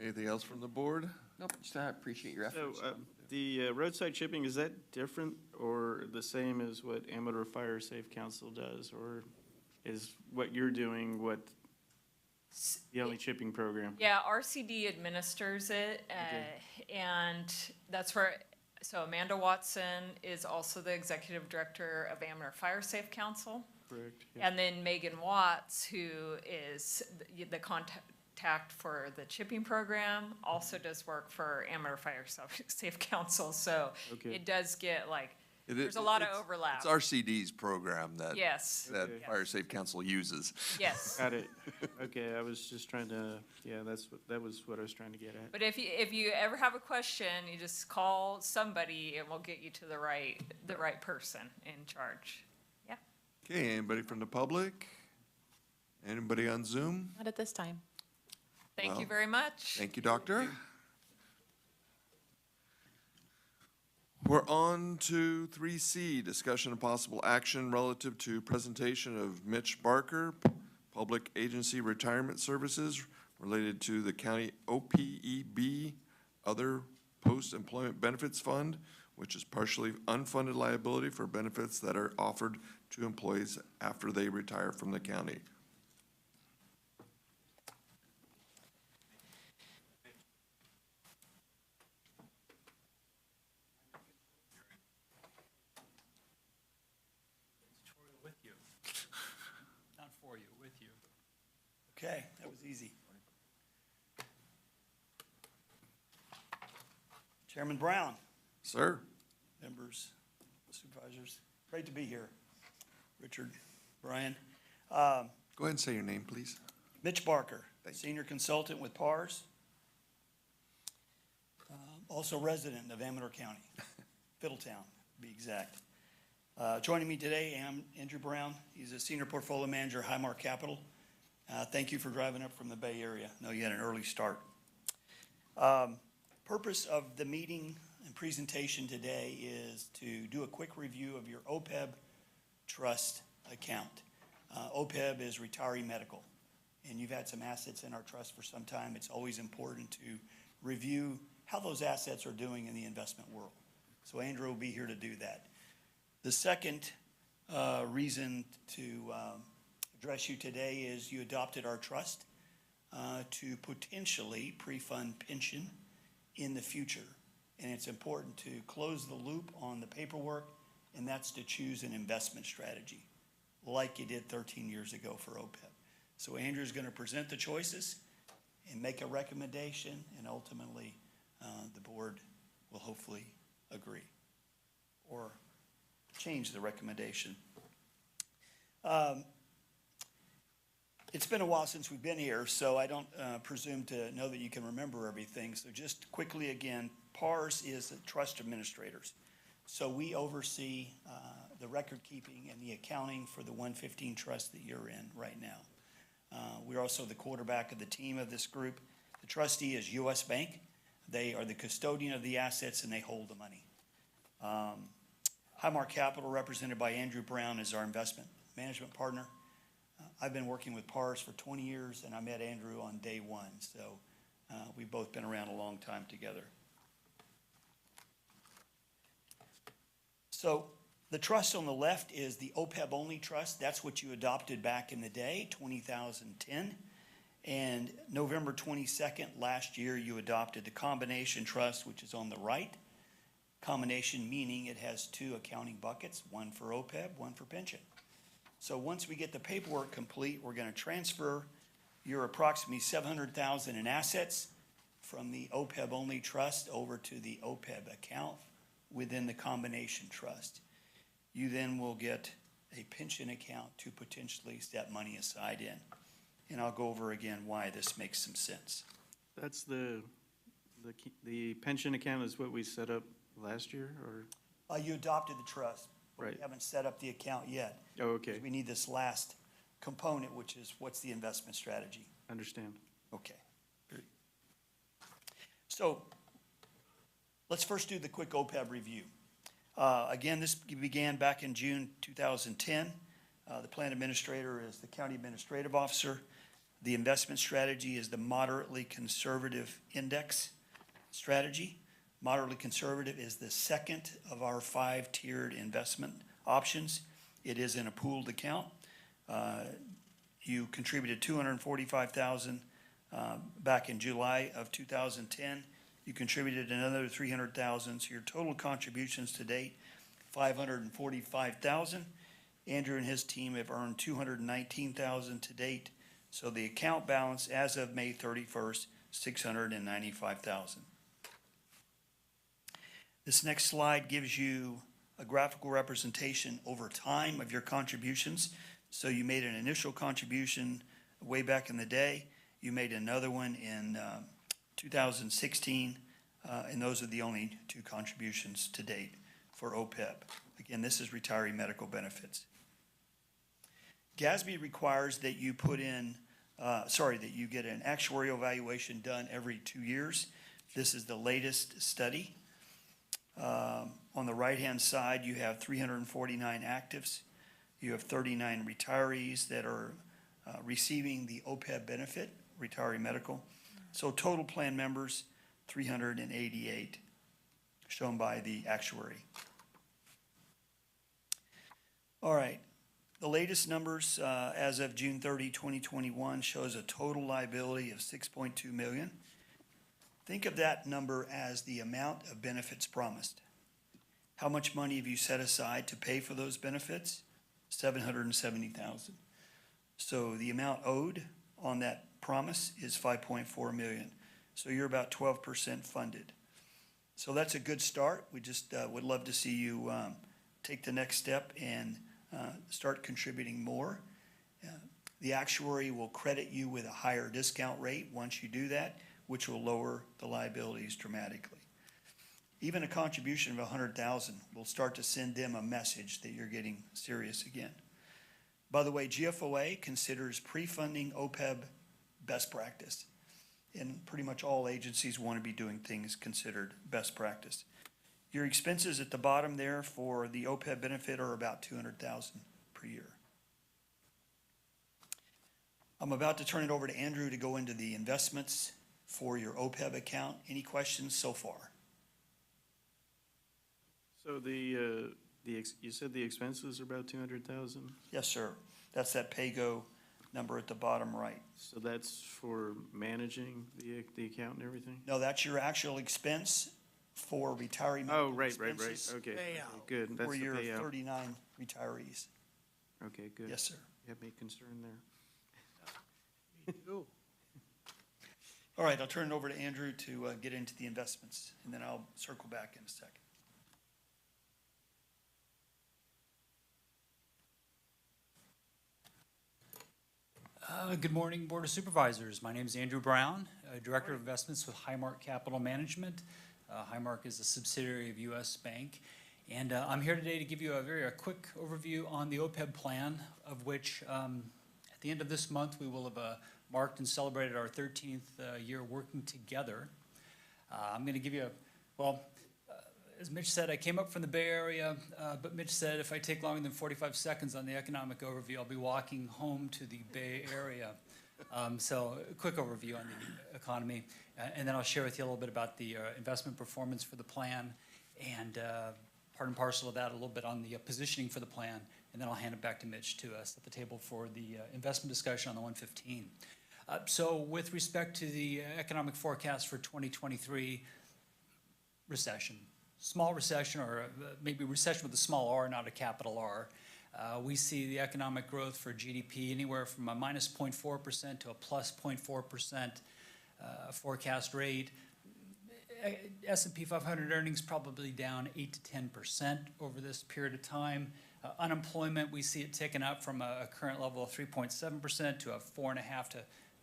Anything else from the board? Nope, just appreciate your So, efforts. the roadside chipping, is that different or the same as what Amador Fire Safe Council does? Or is what you're doing the only chipping program? Yeah, RCD administers it, and that's where, so Amanda Watson is also the executive director of Amador Fire Safe Council. Correct. Yeah. And then Megan Watts, who is the contact for the chipping program, also does work for Amador Fire Safe Council, so Okay. it does get there's a lot of overlap. It's RCD's program that. Yes. That Okay. Fire Safe Council uses. Yes. Got it. Okay, I was just trying to, that was what I was trying to get at. But if you ever have a question, you just call somebody and we'll get you to the right person in charge. Yeah. Okay, anybody from the public? Anybody on Zoom? Not at this time. Thank Well, you very much. Thank you, Doctor. We're on to 3C, discussion of possible action relative to presentation of Mitch Barker, Public Agency Retirement Services related to the county OPEB, Other Post-Employment Benefits Fund, which is partially unfunded liability for benefits that are offered to employees after they retire from the county. With you. Not for you, with you. Okay, that was easy. Chairman Brown, Sir? members, supervisors, great to be here. Richard, Brian. Go ahead and say your name, please. Mitch Barker, senior consultant with PARS, also resident of Amador County, Fiddletown, to be exact. Joining me today, Andrew Brown. He's a senior portfolio manager, Highmark Capital. Thank you for driving up from the Bay Area. I know you had an early start. Purpose of the meeting and presentation today is to do a quick review of your OPEB trust account. OPEB is retiree medical, and you've had some assets in our trust for some time. It's always important to review how those assets are doing in the investment world. So Andrew will be here to do that. The second reason to address you today is you adopted our trust to potentially pre-fund pension in the future. And it's important to close the loop on the paperwork, and that's to choose an investment strategy like you did 13 years ago for OPEB. So Andrew's going to present the choices and make a recommendation, and ultimately the board will hopefully agree or change the recommendation. It's been a while since we've been here, so I don't presume to know that you can remember everything. So just quickly again, PARS is the trust administrators. So we oversee the record keeping and the accounting for the 115 trust that you're in right now. We're also the quarterback of the team of this group. The trustee is U.S. Bank. They are the custodian of the assets and they hold the money. Highmark Capital, represented by Andrew Brown, is our investment management partner. I've been working with PARS for 20 years, and I met Andrew on day one, so we've both been around a long time together. So the trust on the left is the OPEB only trust. That's what you adopted back in the day, 2010. And November 22nd last year, you adopted the combination trust, which is on the right. Combination meaning it has two accounting buckets, one for OPEB, one for pension. So once we get the paperwork complete, we're going to transfer your approximately $700,000 in assets from the OPEB only trust over to the OPEB account within the combination trust. You then will get a pension account to potentially step money aside in. And I'll go over again why this makes some sense. That's the pension account is what we set up last year, or? You adopted the trust, but we Right. haven't set up the account yet. Oh, okay, We need this last component, which is what's the investment strategy? understand. Okay. So let's first do the quick OPEB review. Again, this began back in June 2010. The plan administrator is the county administrative officer. The investment strategy is the moderately conservative index strategy. Moderately conservative is the second of our 5-tiered investment options. It is in a pooled account. You contributed $245,000 back in July of 2010. You contributed another $300,000, so your total contributions to date, $545,000. Andrew and his team have earned $219,000 to date, so the account balance as of May 31st, $695,000. This next slide gives you a graphical representation over time of your contributions. So you made an initial contribution way back in the day. You made another one in 2016, and those are the only two contributions to date for OPEB. Again, this is retiree medical benefits. GASB requires that you put in, that you get an actuarial evaluation done every 2 years. This is the latest study. On the right-hand side, you have 349 actives. You have 39 retirees that are receiving the OPEB benefit, retiree medical. So total plan members, 388, shown by the actuary. All right. The latest numbers as of June 30, 2021 shows a total liability of $6.2 million. Think of that number as the amount of benefits promised. How much money have you set aside to pay for those benefits? $770,000. So the amount owed on that promise is $5.4 million. So you're about 12% funded. So that's a good start. We just would love to see you take the next step and start contributing more. The actuary will credit you with a higher discount rate once you do that, which will lower the liabilities dramatically. Even a contribution of $100,000 will start to send them a message that you're getting serious again. By the way, GFOA considers pre-funding OPEB best practice. And pretty much all agencies want to be doing things considered best practice. Your expenses at the bottom there for the OPEB benefit are about $200,000 per year. I'm about to turn it over to Andrew to go into the investments for your OPEB account. Any questions so far? So you said the expenses are about 200,000? Yes, sir. That's that PAYGO number at the bottom right. So that's for managing the account and everything? No, that's your actual expense for retiree Oh, medical right, expenses. okay. Payout. Good, that's For the your payout. 39 retirees. Okay, good. Yes, sir. You have me concerned there. All right, I'll turn it over to Andrew to get into the investments, and then I'll circle back in a second. Good morning, Board of Supervisors. My name is Andrew Brown, Director of Investments with Highmark Capital Management. Highmark is a subsidiary of U.S. Bank. And I'm here today to give you a quick overview on the OPEB plan, of which at the end of this month, we will have marked and celebrated our 13th year working together. I'm going to give you as Mitch said, I came up from the Bay Area, but Mitch said if I take longer than 45 seconds on the economic overview, I'll be walking home to the Bay Area. So a quick overview on the economy, and then I'll share with you a little bit about the investment performance for the plan and part and parcel of that, a little bit on the positioning for the plan, and then I'll hand it back to Mitch to set the table for the investment discussion on the 115. So with respect to the economic forecast for 2023, recession, small recession, or maybe recession with a small R, not a capital R. We see the economic growth for GDP anywhere from a minus 0.4% to a plus 0.4% forecast rate. S&P 500 earnings probably down 8 to 10% over this period of time. Unemployment, we see it ticking up from a current level of 3.7% to a 4.5 to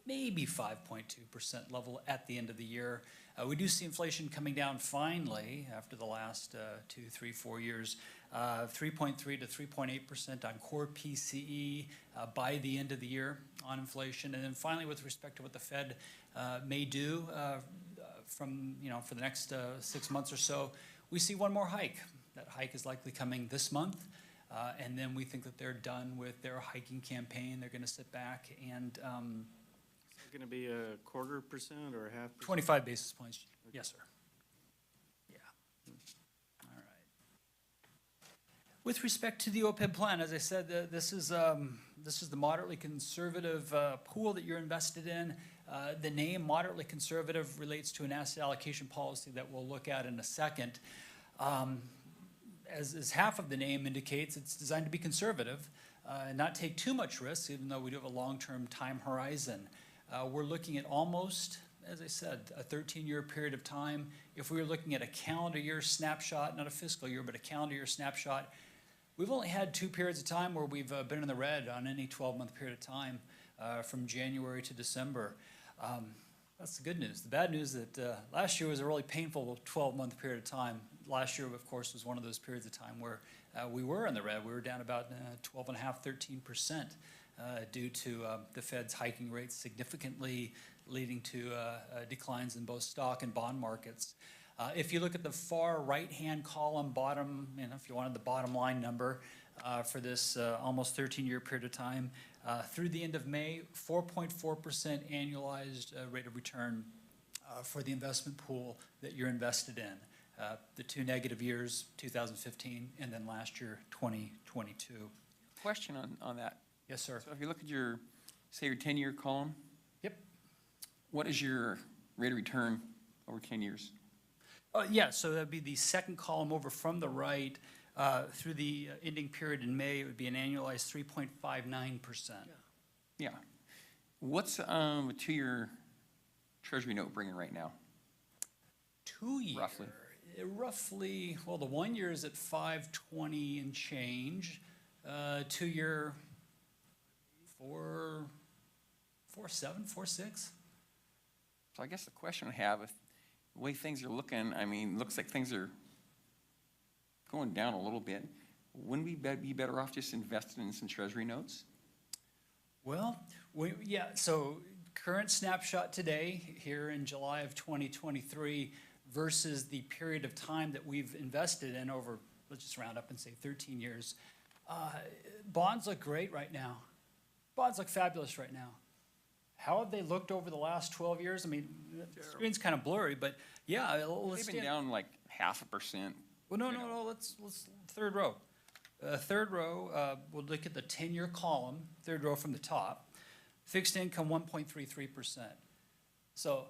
maybe 5.2% level at the end of the year. We do see inflation coming down finally after the last 2, 3, 4 years, 3.3 to 3.8% on core PCE by the end of the year on inflation. And then finally, with respect to what the Fed may do from, for the next 6 months or so, we see one more hike. That hike is likely coming this month. And then we think that they're done with their hiking campaign. They're going to sit back and Going to be a 0.25% or a 0.5%? 25 basis points. Yes, sir. Yeah. All right. With respect to the OPEB plan, as I said, this is the moderately conservative pool that you're invested in. The name moderately conservative relates to an asset allocation policy that we'll look at in a second. As half of the name indicates, it's designed to be conservative and not take too much risk, even though we do have a long-term time horizon. We're looking at almost, as I said, a 13-year period of time. If we were looking at a calendar year snapshot, not a fiscal year, but a calendar year snapshot, we've only had 2 periods of time where we've been in the red on any 12-month period of time, from January to December. That's the good news. The bad news is that last year was a really painful 12-month period of time. Last year, of course, was one of those periods of time where we were in the red. We were down about 12.5%, 13%. Due to the Fed's hiking rates significantly leading to declines in both stock and bond markets. If you look at the far right-hand column, bottom, if you wanted the bottom line number for this almost 13-year period of time, through the end of May, 4.4% annualized rate of return for the investment pool that you're invested in. The 2 negative years, 2015, and then last year, 2022. Question on that. Yes, sir. So if you look at your, say, your 10-year column. Yep. What is your rate of return over 10 years? Yeah, so that'd be the second column over from the right. Through the ending period in May, it would be an annualized 3.59%. Yeah. What's a 2-year Treasury note bringing right now? 2 years? Roughly. Roughly, well, the 1 year is at 5.20 and change. 2 year, 4.7, 4.6. So I guess the question I have, if the way things are looking, looks like things are going down a little bit. Wouldn't we be better off just investing in some Treasury notes? Well, so current snapshot today, here in July of 2023, versus the period of time that we've invested in over, let's just round up and say 13 years. Bonds look great right now. Bonds look fabulous right now. How have they looked over the last 12 years? The screen's kind of blurry, but yeah. They've been down like 0.5%. Well, no, let's third row. Third row, we'll look at the 10-year column, third row from the top. Fixed income, 1.33%. So,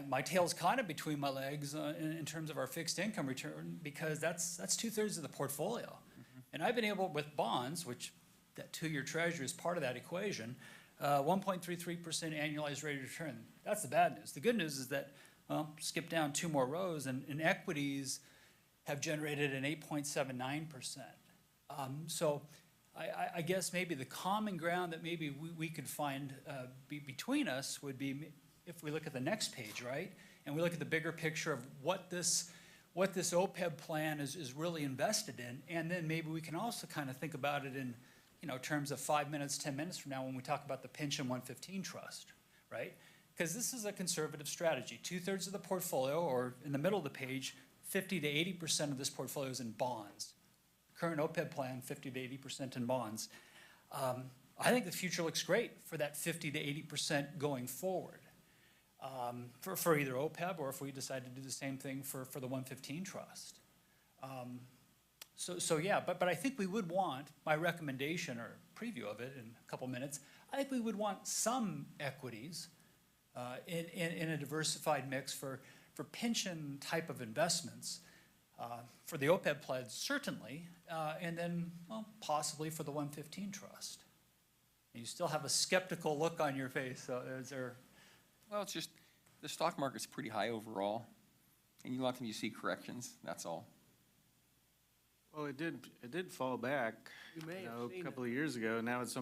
my tail's kind of between my legs in terms of our fixed income return, because that's 2/3 of the portfolio. Mm-hmm. And I've been able, with bonds, which that 2-year Treasury is part of that equation, 1.33% annualized rate of return. That's the bad news. The good news is that, skip down 2 more rows, and equities have generated an 8.79%. So I guess maybe the common ground that maybe we could find between us would be if we look at the next page, right? And we look at the bigger picture of what this OPEB plan is really invested in, and then maybe we can also kind of think about it in terms of 5 minutes, 10 minutes from now when we talk about the pension 115 trust, right? Because this is a conservative strategy. 2/3 of the portfolio, or in the middle of the page, 50 to 80% of this portfolio is in bonds. Current OPEB plan, 50 to 80% in bonds. I think the future looks great for that 50 to 80% going forward. For either OPEB, or if we decide to do the same thing for the 115 trust. So yeah, but I think we would want, my recommendation or preview of it in a couple minutes, I think we would want some equities in a diversified mix for pension type of investments, for the OPEB pledge certainly, and then, well, possibly for the 115 trust. You still have a skeptical look on your face, so is there? Well, it's just, the stock market's pretty high overall, and you often you see corrections, that's all. Well, it did fall back, a couple of years ago. Now it's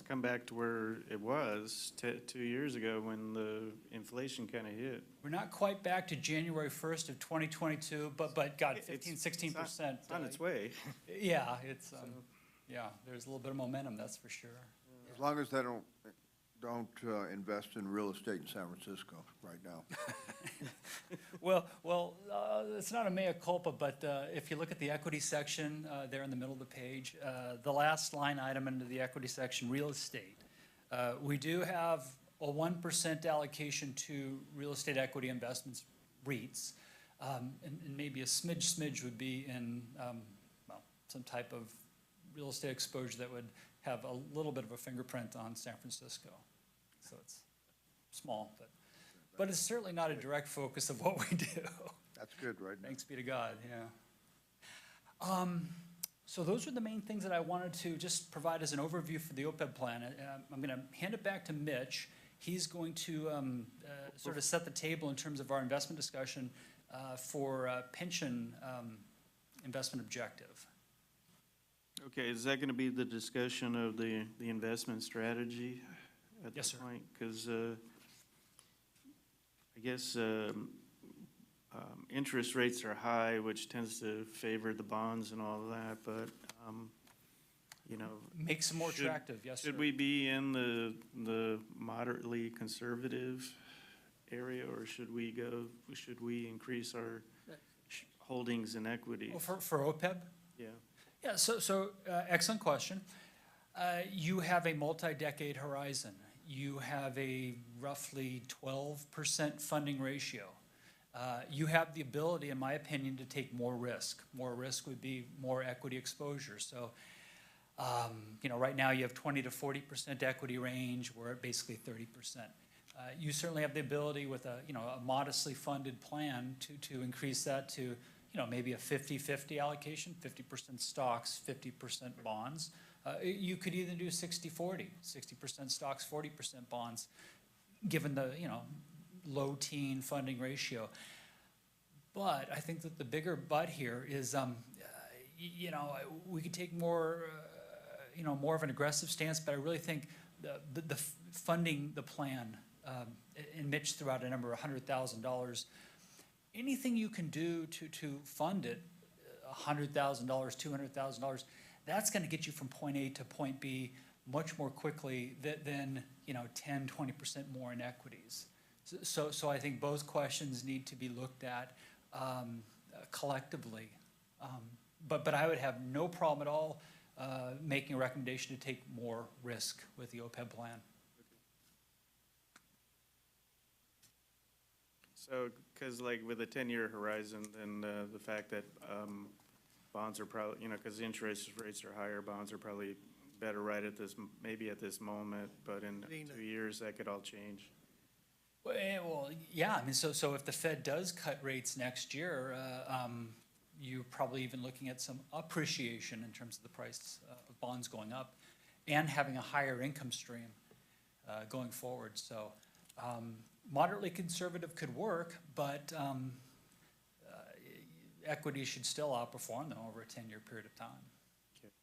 come back to where it was 2 years ago when the inflation kind of hit. We're not quite back to January 1st of 2022, but got 15, 16%. It's on its way. Yeah, it's, yeah, there's a little bit of momentum, that's for sure. As long as they don't invest in real estate in San Francisco right now. Well, it's not a mea culpa, but if you look at the equity section there in the middle of the page, the last line item into the equity section, real estate. We do have a 1% allocation to real estate equity investments, REITs, and maybe a smidge would be in, well, some type of real estate exposure that would have a little bit of a fingerprint on San Francisco. So it's small, but it's certainly not a direct focus of what we do. That's good, right? Thanks be to God, yeah. So those are the main things that I wanted to just provide as an overview for the OPEB plan. I'm gonna hand it back to Mitch. He's going to sort of set the table in terms of our investment discussion for pension investment objective. Okay, is that gonna be the discussion of the investment strategy at Yes, this sir. point? Because I guess interest rates are high, which tends to favor the bonds and all of that, but, you know. Make some more should- attractive, yes, sir. Should we be in the moderately conservative area, or should we increase our holdings in equities? Well, for OPEB? Yeah. Yeah, so excellent question. You have a multi-decade horizon. You have a roughly 12% funding ratio. You have the ability, in my opinion, to take more risk. More risk would be more equity exposure. So, you know, right now you have 20 to 40% equity range. We're at basically 30%. You certainly have the ability with a modestly funded plan to increase that to, maybe a 50-50 allocation, 50% stocks, 50% bonds. You could even do 60-40, 60% stocks, 40% bonds, given the, low teen funding ratio. But I think that the bigger but here is, we could take more, more of an aggressive stance, but I really think the funding the plan, and Mitch threw out a number, $100,000. Anything you can do to fund it, $100,000, $200,000, that's going to get you from point A to point B much more quickly than 10, 20% more in equities. So I think both questions need to be looked at collectively. But I would have no problem at all making a recommendation to take more risk with the OPEB plan. So, because like with a 10-year horizon, then the fact that bonds are probably, because interest rates are higher, bonds are probably better right at this, maybe at this moment, but in 2 years, that could all change. Well, yeah, I mean, so if the Fed does cut rates next year, you're probably even looking at some appreciation in terms of the price of bonds going up and having a higher income stream going forward. So moderately conservative could work, but equity should still outperform them over a 10-year period of time. Okay.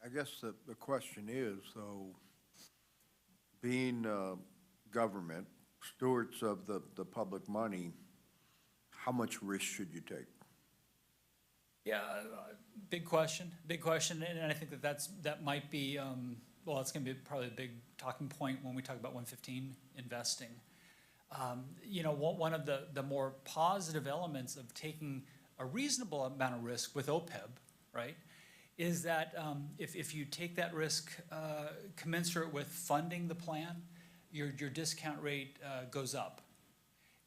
I guess the question is, though, being government, stewards of the public money, how much risk should you take? Yeah, big question, and I think that might be, well, it's gonna be probably a big talking point when we talk about 115 investing. One of the more positive elements of taking a reasonable amount of risk with OPEB, right, is that if you take that risk commensurate with funding the plan, your discount rate goes up.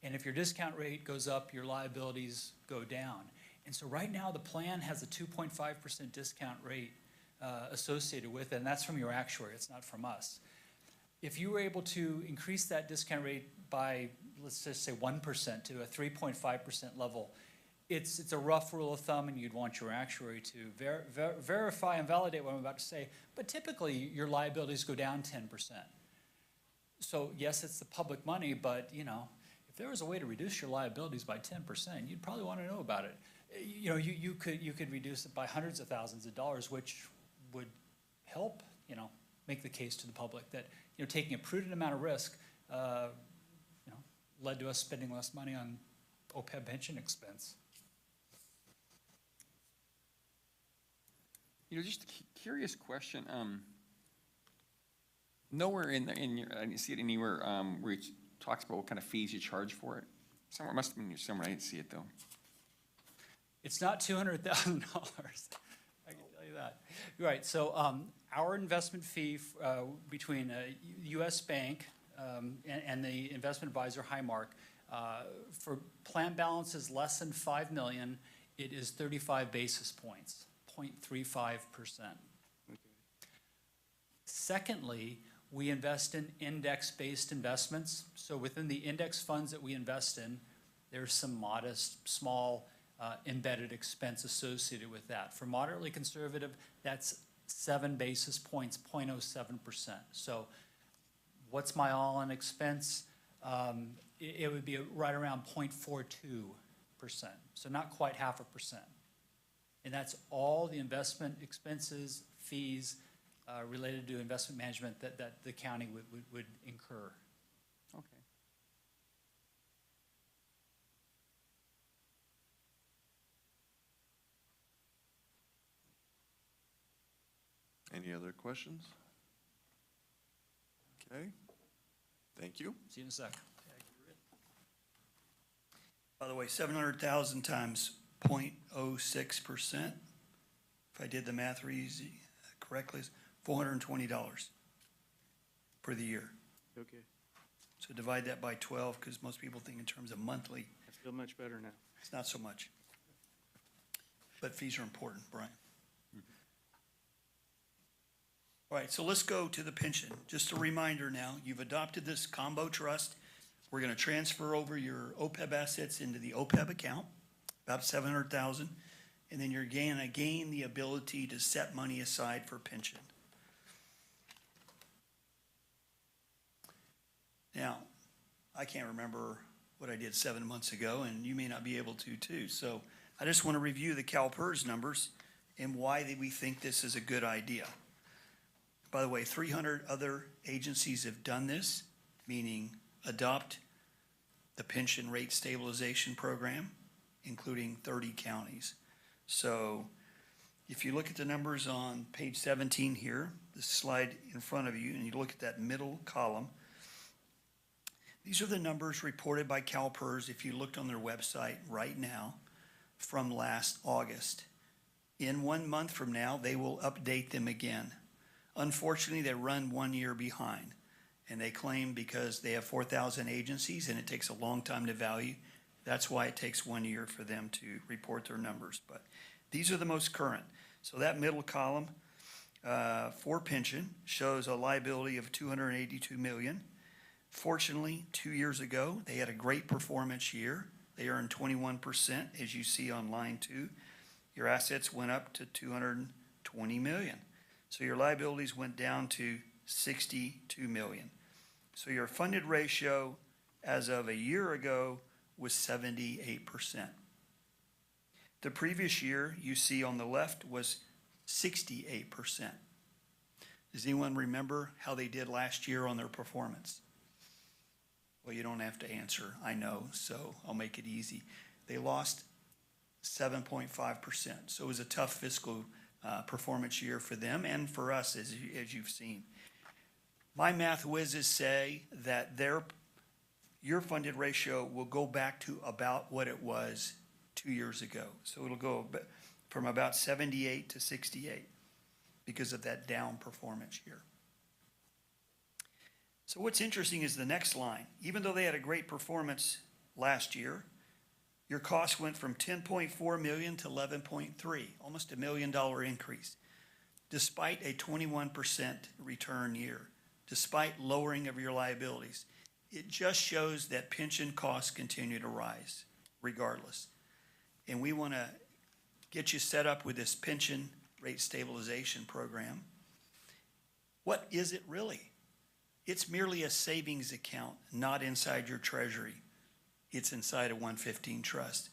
And if your discount rate goes up, your liabilities go down. And so right now, the plan has a 2.5% discount rate associated with it, and that's from your actuary, it's not from us. If you were able to increase that discount rate by, let's just say 1% to a 3.5% level, it's a rough rule of thumb, and you'd want your actuary to verify and validate what I'm about to say, but typically your liabilities go down 10%. So yes, it's the public money, but you know, if there was a way to reduce your liabilities by 10%, you'd probably want to know about it. You know, you could reduce it by hundreds of thousands of dollars, which would help, you know, make the case to the public that, you know, taking a prudent amount of risk, you know, led to us spending less money on OPEB pension expense. You know, just a curious question. Nowhere in your, I didn't see it anywhere where it talks about what kind of fees you charge for it. Somewhere, it must have been somewhere, I didn't see it though. It's not $200,000. I can tell you that. Right, so our investment fee between a U.S. bank and the investment advisor Highmark, for plan balances less than $5 million, it is 35 basis points, 0.35%. Okay. Secondly, we invest in index-based investments. So within the index funds that we invest in, there's some modest, small embedded expense associated with that. For moderately conservative, that's 7 basis points, 0.07%. So what's my all-in expense? It would be right around 0.42%, so not quite 0.5%. And that's all the investment expenses, fees related to investment management that the county would incur. Okay. Any other questions? Okay, thank you. See you in a sec. By the way, 700,000 times 0.06%, if I did the math correctly, is $420 for the year. Okay, So divide that by 12, because most people think in terms of monthly. I feel much better now. It's not so much. But fees are important, Brian. All right, so let's go to the pension. Just a reminder now, you've adopted this combo trust. We're gonna transfer over your OPEB assets into the OPEB account, about 700,000, and then you're gonna gain the ability to set money aside for pension. Now, I can't remember what I did 7 months ago, and you may not be able to too. So I just want to review the CalPERS numbers and why we think this is a good idea. By the way, 300 other agencies have done this, meaning adopt the pension rate stabilization program, including 30 counties. So if you look at the numbers on page 17 here, the slide in front of you, and you look at that middle column, these are the numbers reported by CalPERS, if you looked on their website right now, from last August. In 1 month from now, they will update them again. Unfortunately, they run 1 year behind, and they claim because they have 4,000 agencies and it takes a long time to value, that's why it takes 1 year for them to report their numbers. But these are the most current. So that middle column for pension shows a liability of $282 million. Fortunately, 2 years ago, they had a great performance year. They earned 21%, as you see on line 2. Your assets went up to $220 million. So your liabilities went down to $62 million. So your funded ratio as of a year ago was 78%. The previous year, you see on the left, was 68%. Does anyone remember how they did last year on their performance? Well, you don't have to answer, I know, so I'll make it easy. They lost 7.5%, so it was a tough fiscal performance year for them and for us, as you've seen. My math whizzes say that your funded ratio will go back to about what it was 2 years ago. So it'll go from about 78 to 68 because of that down performance year. So what's interesting is the next line. Even though they had a great performance last year, your cost went from 10.4 million to 11.3, almost $1 million increase, despite a 21% return year, despite lowering of your liabilities. It just shows that pension costs continue to rise regardless. And we want to get you set up with this pension rate stabilization program. What is it really? It's merely a savings account, not inside your treasury. It's inside a 115 trust.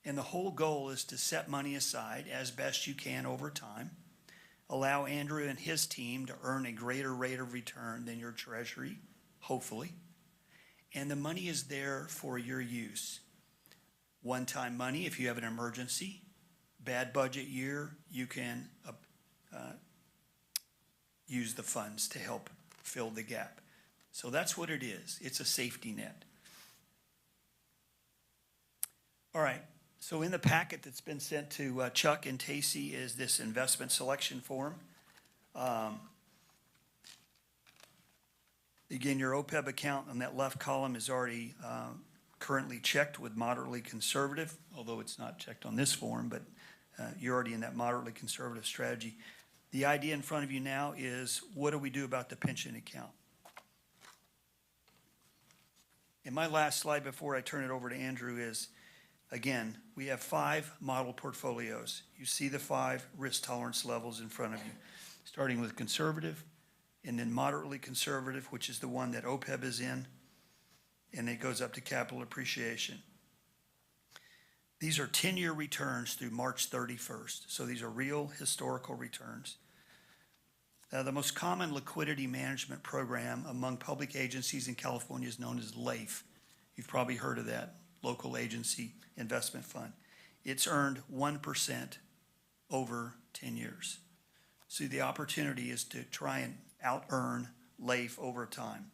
And the whole goal is to set money aside as best you can over time, allow Andrew and his team to earn a greater rate of return than your treasury, hopefully. And the money is there for your use. One-time money if you have an emergency. Bad budget year, you can use the funds to help fill the gap. So that's what it is. It's a safety net. All right, so in the packet that's been sent to Chuck and Tacey is this investment selection form. Again, your OPEB account on that left column is already currently checked with moderately conservative, although it's not checked on this form, but you're already in that moderately conservative strategy. The idea in front of you now is, what do we do about the pension account? And my last slide before I turn it over to Andrew is, again, we have 5 model portfolios. You see the 5 risk tolerance levels in front of you, starting with conservative, and then moderately conservative, which is the one that OPEB is in, and it goes up to capital appreciation. These are 10-year returns through March 31st, so these are real historical returns. The most common liquidity management program among public agencies in California is known as LAIF. You've probably heard of that, Local Agency Investment Fund. It's earned 1% over 10 years. So the opportunity is to try and out-earn LAIF over time.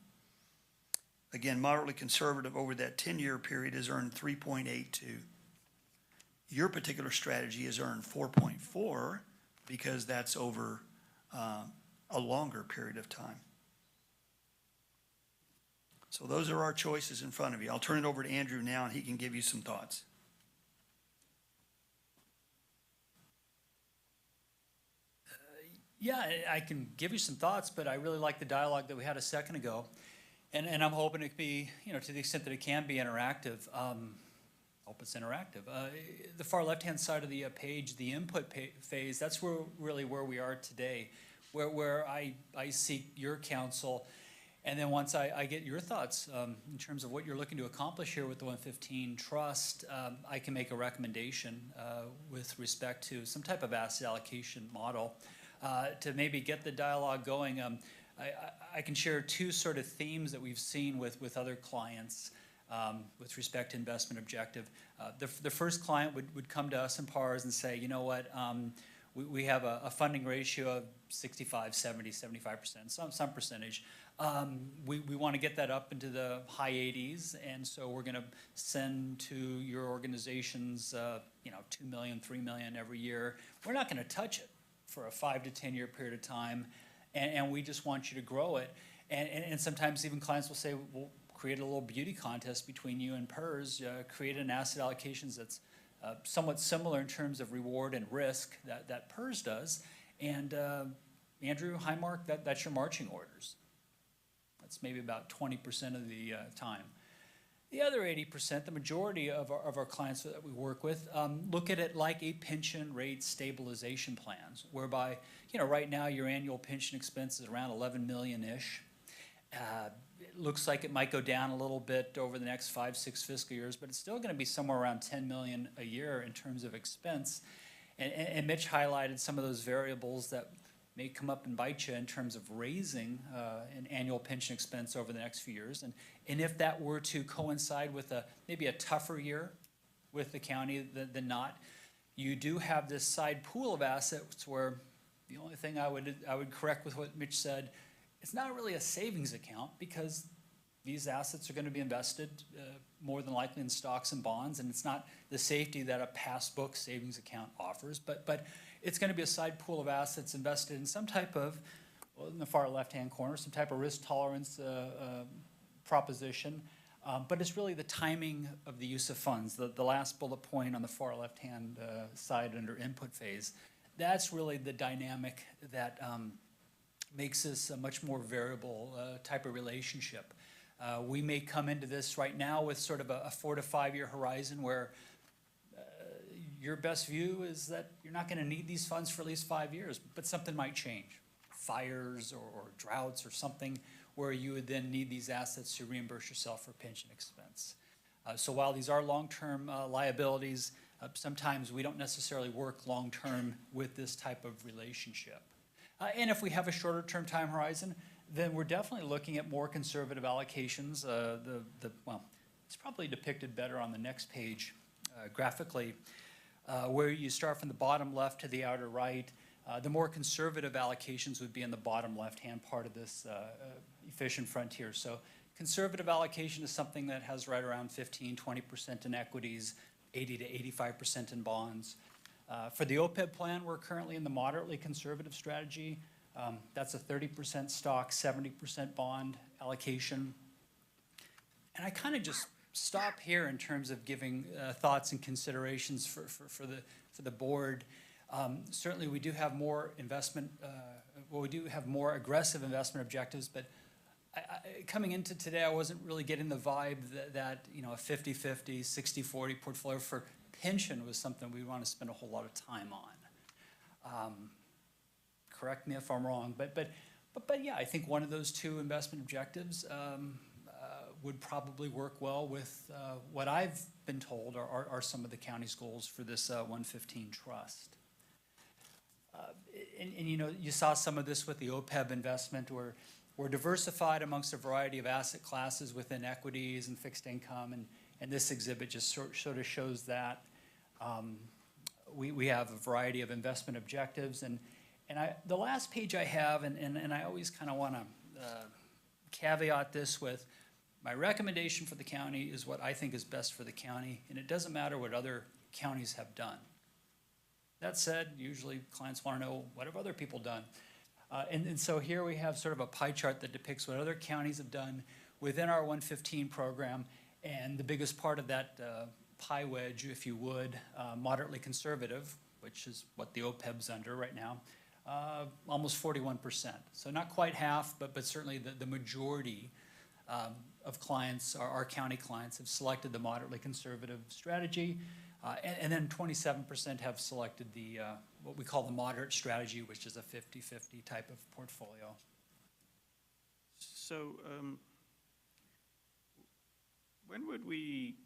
Again, moderately conservative over that 10-year period has earned 3.82. Your particular strategy has earned 4.4 because that's over a longer period of time. So those are our choices in front of you. I'll turn it over to Andrew now, and he can give you some thoughts. Yeah, I can give you some thoughts, but I really like the dialogue that we had a second ago. And I'm hoping it can be, to the extent that it can be interactive, hope it's interactive. The far left-hand side of the page, the input phase, that's really where we are today, where I seek your counsel. And then once I get your thoughts in terms of what you're looking to accomplish here with the 115 Trust, I can make a recommendation with respect to some type of asset allocation model to maybe get the dialogue going. I can share 2 sort of themes that we've seen with other clients with respect to investment objective. The first client would come to us in PARS and say, you know what, we have a funding ratio of 65, 70, 75%, some percentage. We want to get that up into the high 80s, and so we're going to send to your organizations, 2 million, 3 million every year. We're not going to touch it for a 5 to 10 year period of time, and we just want you to grow it. And sometimes even clients will say, we'll create a little beauty contest between you and PERS, create an asset allocations that's somewhat similar in terms of reward and risk that PERS does. And Andrew, Highmark, that's your marching orders. That's maybe about 20% of the time. The other 80%, the majority of our clients that we work with, look at it like a pension rate stabilization plans, whereby, right now your annual pension expense is around 11 million-ish. It looks like it might go down a little bit over the next 5, 6 fiscal years, but it's still going to be somewhere around 10 million a year in terms of expense. And Mitch highlighted some of those variables that may come up and bite you in terms of raising an annual pension expense over the next few years. And if that were to coincide with maybe a tougher year with the county than not, you do have this side pool of assets where the only thing I would correct with what Mitch said, it's not really a savings account because these assets are going to be invested more than likely in stocks and bonds, and it's not the safety that a passbook savings account offers, but it's going to be a side pool of assets invested in some type of, in the far left-hand corner, some type of risk tolerance proposition. But it's really the timing of the use of funds, the last bullet point on the far left-hand side under input phase. That's really the dynamic that makes this a much more variable type of relationship. We may come into this right now with sort of a 4 to 5 year horizon where your best view is that you're not going to need these funds for at least 5 years, but something might change. Fires or droughts or something where you would then need these assets to reimburse yourself for pension expense. So while these are long-term liabilities, sometimes we don't necessarily work long-term with this type of relationship. And if we have a shorter-term time horizon, then we're definitely looking at more conservative allocations. Well, it's probably depicted better on the next page graphically, where you start from the bottom left to the outer right. The more conservative allocations would be in the bottom left-hand part of this efficient frontier. So conservative allocation is something that has right around 15–20% in equities, 80–85% in bonds. For the OPEB plan, we're currently in the moderately conservative strategy. That's a 30% stock, 70% bond allocation. And I kind of just stop here in terms of giving thoughts and considerations for the board. Certainly, we do have more investment, we do have more aggressive investment objectives, but coming into today, I wasn't really getting the vibe that you know, a 50-50, 60-40 portfolio for pension was something we want to spend a whole lot of time on. Correct me if I'm wrong, but yeah, I think one of those two investment objectives would probably work well with what I've been told are some of the county's goals for this 115 trust. And you know, you saw some of this with the OPEB investment, where we're diversified amongst a variety of asset classes within equities and fixed income, and this exhibit just sort of shows that. We have a variety of investment objectives, and the last page I have, and I always kind of want to caveat this with, my recommendation for the county is what I think is best for the county, and it doesn't matter what other counties have done. That said, usually clients want to know, what have other people done? And so here we have sort of a pie chart that depicts what other counties have done within our 115 program, and the biggest part of that pie wedge, if you would, moderately conservative, which is what the OPEB's under right now, almost 41%. So not quite half, but certainly the majority of clients, our county clients, have selected the moderately conservative strategy. And then 27% have selected the what we call the moderate strategy, which is a 50-50 type of portfolio. So when would we,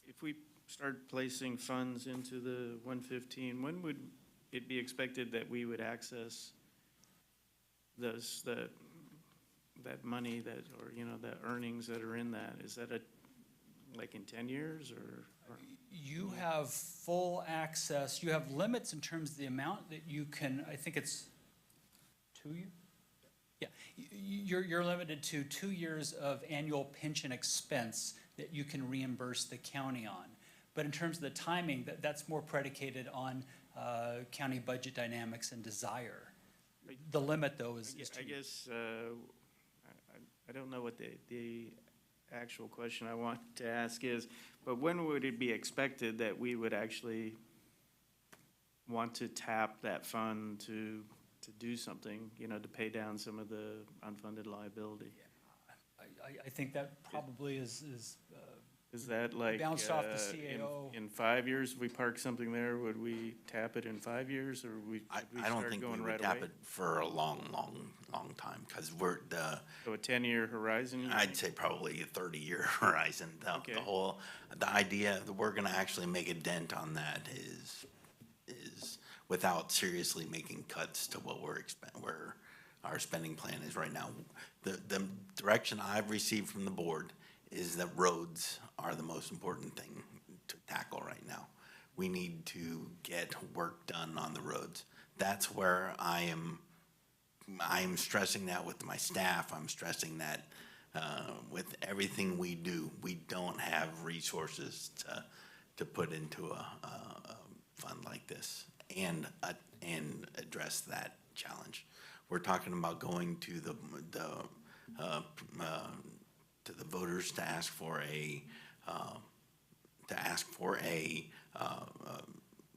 if we start placing funds into the 115, when would it be expected that we would access that money that, or you know, the earnings that are in that? Is that like in 10 years or? You have full access. You have limits in terms of the amount that you can, I think it's 2 years? Yeah, you're limited to 2 years of annual pension expense that you can reimburse the county on. But in terms of the timing, that's more predicated on county budget dynamics and desire. The limit, though, is 2 years. I guess, I don't know what the actual question I want to ask is, but when would it be expected that we would actually want to tap that fund to do something, you know, to pay down some of the unfunded liability? I think that probably is that like bounced off the CAO. In 5 years, if we park something there, would we tap it in 5 years, or would we I don't start think we going would right tap away? it for a long time, because we're So a 10-year horizon? I'd say probably a 30-year horizon. Okay. The idea that we're gonna actually make a dent on that is without seriously making cuts to what where our spending plan is right now. The direction I've received from the board is that roads are the most important thing to tackle right now. We need to get work done on the roads. That's where I am stressing that with my staff. I'm stressing that with everything we do. We don't have resources to put into a fund like this and address that challenge. We're talking about going to the the voters to ask for a,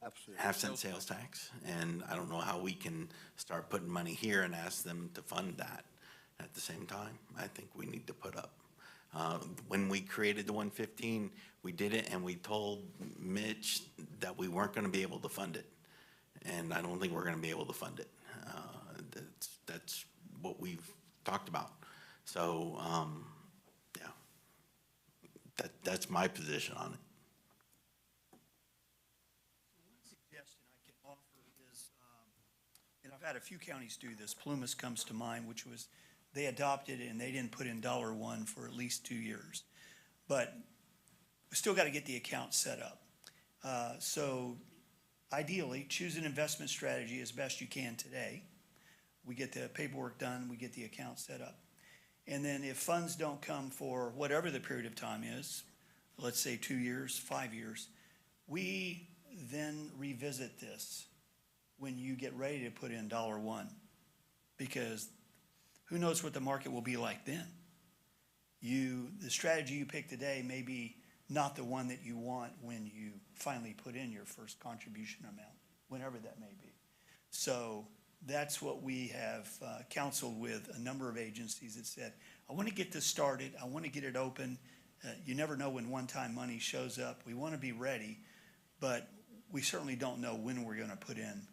Absolutely. half-cent sales tax. And I don't know how we can start putting money here and ask them to fund that at the same time. I think we need to put up. When we created the 115, we did it and we told Mitch that we weren't gonna be able to fund it. And I don't think we're gonna be able to fund it. That's what we've talked about. So, yeah, that's my position on it. One suggestion I can offer is, and I've had a few counties do this, Plumas comes to mind, which was, they adopted it and they didn't put in $1 for at least 2 years. But we still got to get the account set up. So ideally, choose an investment strategy as best you can today. We get the paperwork done, we get the account set up. And then if funds don't come for whatever the period of time is, let's say 2 years, 5 years, we then revisit this when you get ready to put in $1, because who knows what the market will be like then. The strategy you pick today may be not the one that you want when you finally put in your first contribution amount, whenever that may be. So that's what we have counseled with a number of agencies that said, I want to get this started, I want to get it open. You never know when one-time money shows up. We want to be ready, but we certainly don't know when we're going to put in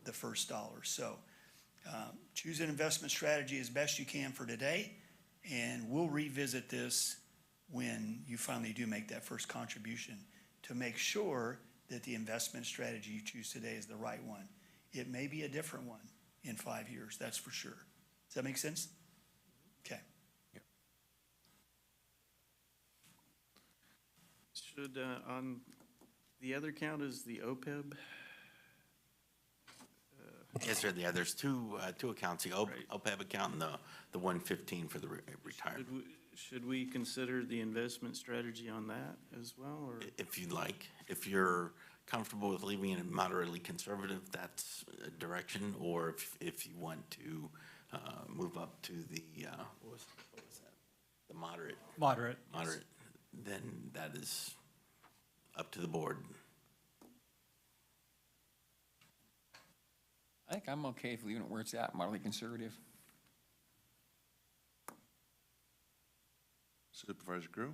the first dollar. So choose an investment strategy as best you can for today, and we'll revisit this when you finally do make that first contribution to make sure that the investment strategy you choose today is the right one. It may be a different one in 5 years, that's for sure. Does that make sense? Okay. Should, on the other count is the OPEB? Yes, sir, yeah, there's two accounts, the Right. OPEB account and the 115 for the retirement. Should we consider the investment strategy on that as well, or? If you'd like, if you're comfortable with leaving it moderately conservative, that's a direction, or if you want to move up to the, what was that? The moderate. Moderate. Moderate, then that is up to the board. I think I'm okay with leaving it where it's at, moderately conservative. Supervisor Crew?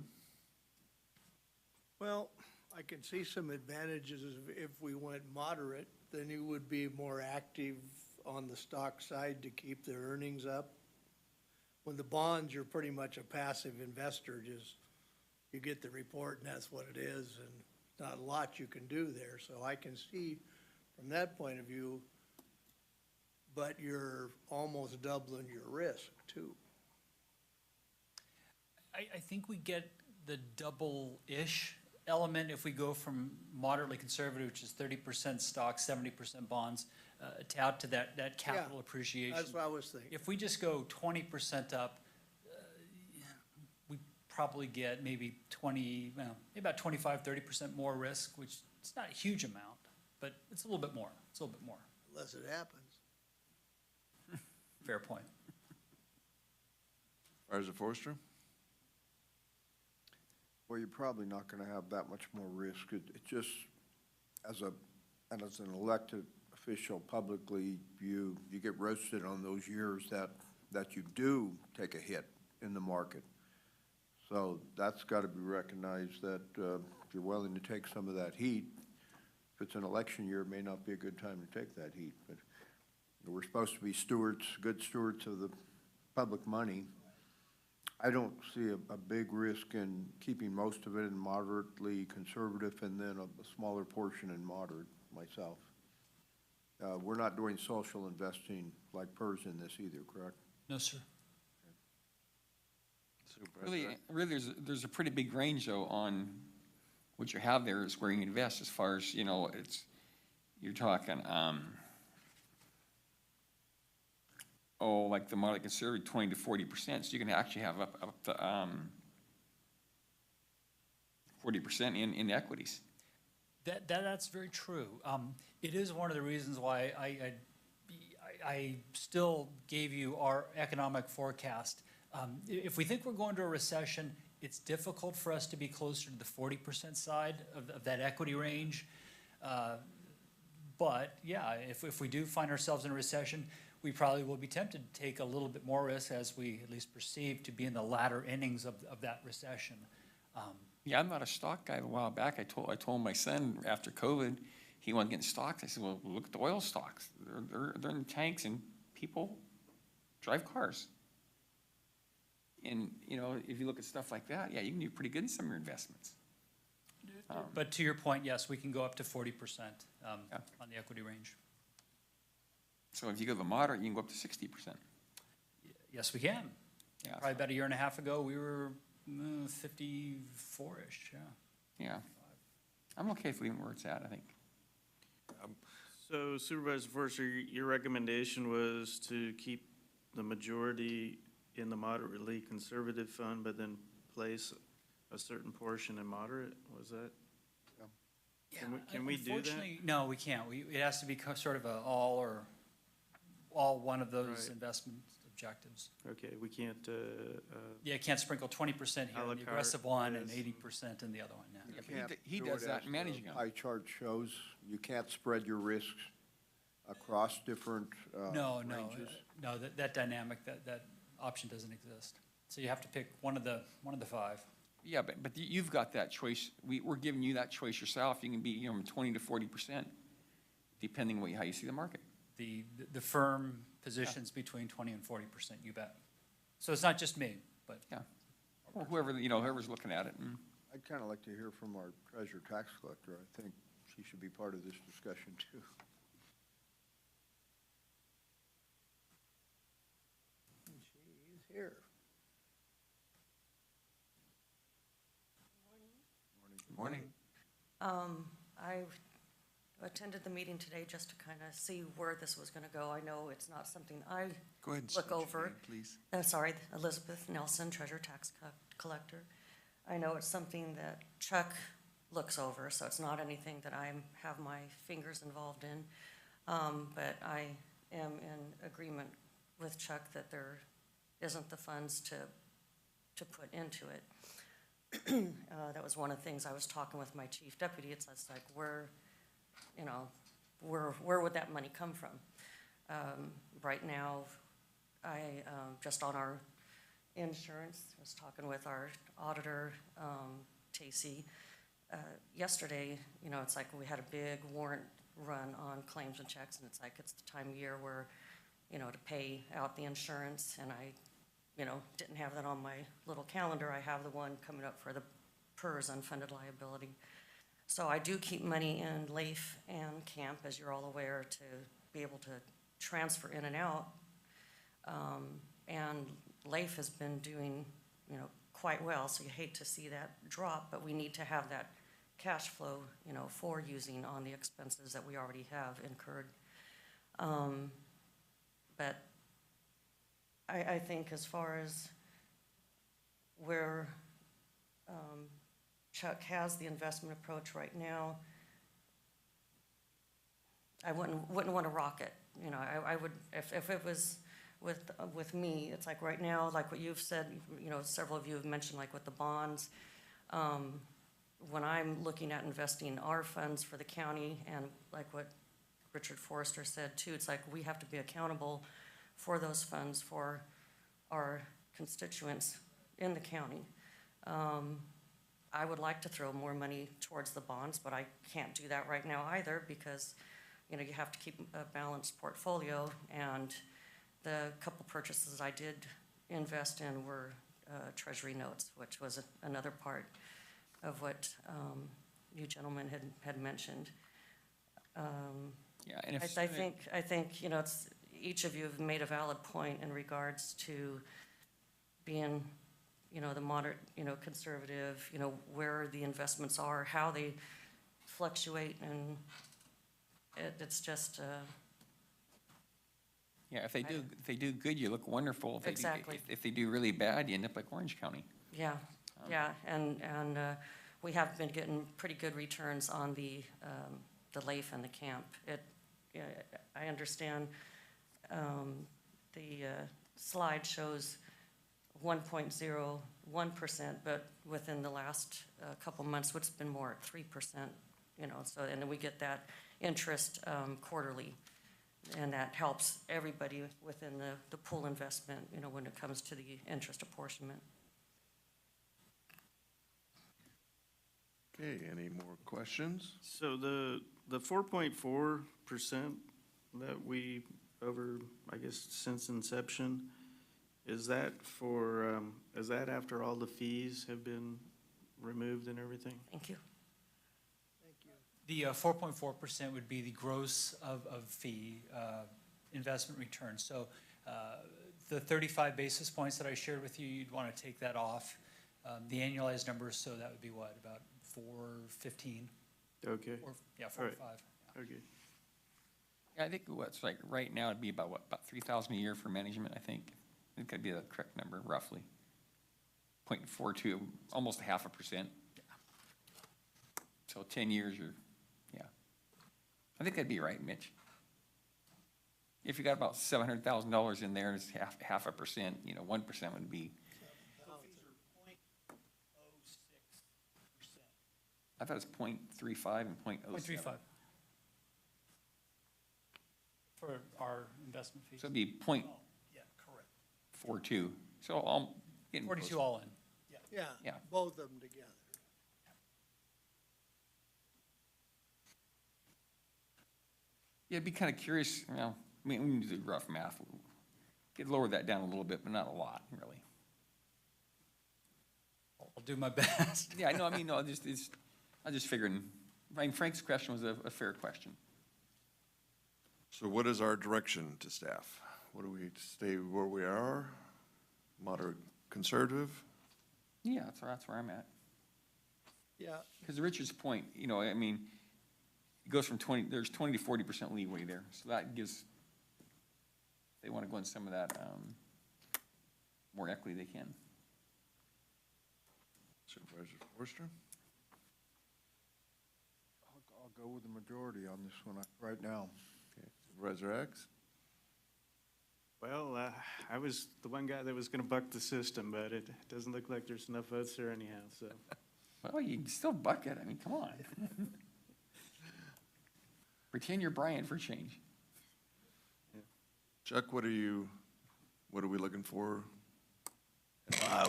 Well, I can see some advantages if we went moderate, then you would be more active on the stock side to keep the earnings up. When the bonds, you're pretty much a passive investor, just you get the report and that's what it is, and not a lot you can do there. So I can see from that point of view, but you're almost doubling your risk too. I think we get the double-ish element if we go from moderately conservative, which is 30% stock, 70% bonds, to out to that capital Yeah, appreciation. That's what I was thinking. If we just go 20% up, we probably get maybe maybe about 25, 30% more risk, which is not a huge amount, but it's a little bit more. It's a little bit more. Unless it happens. Fair point. Supervisor Forster? Well, you're probably not gonna have that much more risk. It just, as an elected official publicly, you get roasted on those years that you do take a hit in the market. So that's gotta be recognized, that if you're willing to take some of that heat, if it's an election year, it may not be a good time to take that heat, but we're supposed to be stewards, good stewards of the public money. I don't see a big risk in keeping most of it in moderately conservative and then a smaller portion in moderate myself. We're not doing social investing like PERS in this either, correct? No, sir. Really, there's a pretty big range though on what you have there is where you invest as far as, you're talking, like the moderate conservative, 20 to 40%, so you can actually have up to 40% in equities. That's very true. It is one of the reasons why I still gave you our economic forecast If we think we're going to a recession, it's difficult for us to be closer to the 40% side of that equity range. But yeah, if we do find ourselves in a recession, we probably will be tempted to take a little bit more risk, as we at least perceive to be in the latter innings of that recession. Yeah, I'm not a stock guy. A while back, I told my son after COVID, he wanted to get in stocks. I said, well, look at the oil stocks. They're in tanks, and people drive cars. And, you know, if you look at stuff like that, yeah, you can do pretty good in some of your investments. But to your point, yes, we can go up to 40% on the equity range. So if you go to the moderate, you can go up to 60%. Yes, we can. Yeah. Probably about a year and a half ago, we were 54-ish, yeah. Yeah. I'm okay if leaving where it's at, I think. So Supervisor Forster, your recommendation was to keep the majority in the moderately conservative fund, but then place a certain portion in moderate, was that? Can we do that? Unfortunately, no, we can't. It has to be sort of all one of those Right. investment objectives. Okay, we can't, Yeah, you can't sprinkle 20% here A la in the aggressive carte, one and yes. 80% in the other one. No. You Yeah, can't he do does it that as in managing the them. pie chart shows. You can't spread your risks across different No, ranges. no, that dynamic, that option doesn't exist. So you have to pick one of the five. Yeah, but you've got that choice. We're giving you that choice yourself. You can be, you know, 20 to 40%, depending on how you see the market. The firm positions between 20 and 40%, you bet. So it's not just me, but. Yeah. Or whoever, you know, whoever's looking at it. And I'd kind of like to hear from our treasurer tax collector. I think she should be part of this discussion too. She's here. Morning. I attended the meeting today just to kind of see where this was going to go. I know it's not something I Go ahead and look state your over. name, please. Sorry, Elizabeth Nelson, Treasurer Tax Collector. I know it's something that Chuck looks over, so it's not anything that I have my fingers involved in. But I am in agreement with Chuck that there isn't the funds to put into it. That was one of the things I was talking with my chief deputy. It's like, where would that money come from? Right now, I, just on our insurance, I was talking with our auditor, Tacey, yesterday. You know, it's like we had a big warrant run on claims and checks, and it's like, it's the time of year where, you know, to pay out the insurance, and I, you know, didn't have that on my little calendar. I have the one coming up for the PERS unfunded liability. So I do keep money in LAIF and CAMP, as you're all aware, to be able to transfer in and out. And LAIF has been doing, you know, quite well, so you hate to see that drop, but we need to have that cash flow, you know, for using on the expenses that we already have incurred. But I think as far as where Chuck has the investment approach right now, I wouldn't want to rock it. You know, I would, if it was with me, it's like right now, like what you've said, you know, several of you have mentioned, like with the bonds, when I'm looking at investing our funds for the county, and like what Richard Forrester said too, it's like we have to be accountable for those funds for our constituents in the county. I would like to throw more money towards the bonds, but I can't do that right now either, because, you know, you have to keep a balanced portfolio, and the couple purchases I did invest in were treasury notes, which was another part of what you gentlemen had mentioned. Yeah, and if I think, you know, each of you have made a valid point in regards to being, you know, the moderate, you know, conservative, you know, where the investments are, how they fluctuate, and it's just. yeah, if they do good, you look wonderful. If they Exactly. if they do really bad, you end up like Orange County. Yeah, yeah, and we have been getting pretty good returns on the LAIF and the camp. I understand the slide shows 1.01%, but within the last couple months, it's been more at 3%, you know, so, and then we get that interest quarterly. And that helps everybody within the pool investment, you know, when it comes to the interest apportionment. Okay, any more questions? So the 4.4% that we over, I guess, since inception, is that for, is that after all the fees have been removed and everything? Thank you. The 4.4% would be the gross of fee investment return. So the 35 basis points that I shared with you, you'd want to take that off. The annualized numbers, so that would be what, about 415? Okay. Yeah, 4 or All right. 5. Okay. Yeah, I think what's like, right now it'd be about what, about 3,000 a year for management, I think. I think that'd be the correct number, roughly. 0.42, almost 0.5%. So 10 years, you're, yeah. I think that'd be right, Mitch. If you got about $700,000 in there and it's half a percent, you know, 1% would be. I thought it was 0.35 and 0.07. 0.35 for our investment fees. So it'd be Yeah, correct. 0.42. So all, getting 42 close. all in. Yeah, Yeah. both of them together. Yeah, I'd be kind of curious, you know, I mean, we can do the rough math. Could lower that down a little bit, but not a lot, really. I'll do my best. Yeah, no, I mean, no, I'm just figuring, I mean, Frank's question was a fair question. So what is our direction to staff? What do we stay where we are? Moderate conservative? Yeah, that's where I'm at. Yeah, Because to Richard's point, you know, I mean, it goes from 20, there's 20 to 40% leeway there. So that gives, if they want to go in some of that, more equity, they can. Supervisor Forster? I'll go with the majority on this one right now. Okay. Supervisor X? Well, I was the one guy that was gonna buck the system, but it doesn't look like there's enough votes there anyhow, so. Well, you can still buck it. I mean, come on. Pretend you're Brian for change. Chuck, what are we looking for?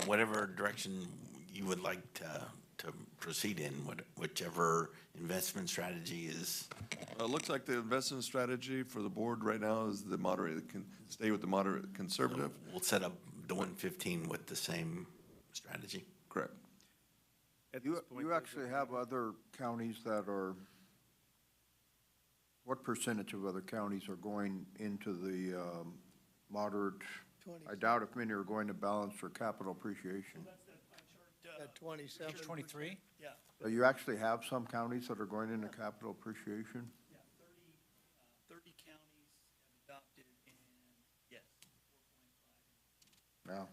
Whatever direction you would like to proceed in, whichever investment strategy is. It looks like the investment strategy for the board right now is the moderate, stay with the moderate conservative. We'll set up the 115 with the same strategy. Correct. You actually have other counties that are, what percentage of other counties are going into the moderate? 20. I doubt if many are going to balance or capital appreciation. At 27. 23? Yeah. So you actually have some counties that are going into capital appreciation? Yeah, 30 counties have adopted, and yes, 4.5. Yeah.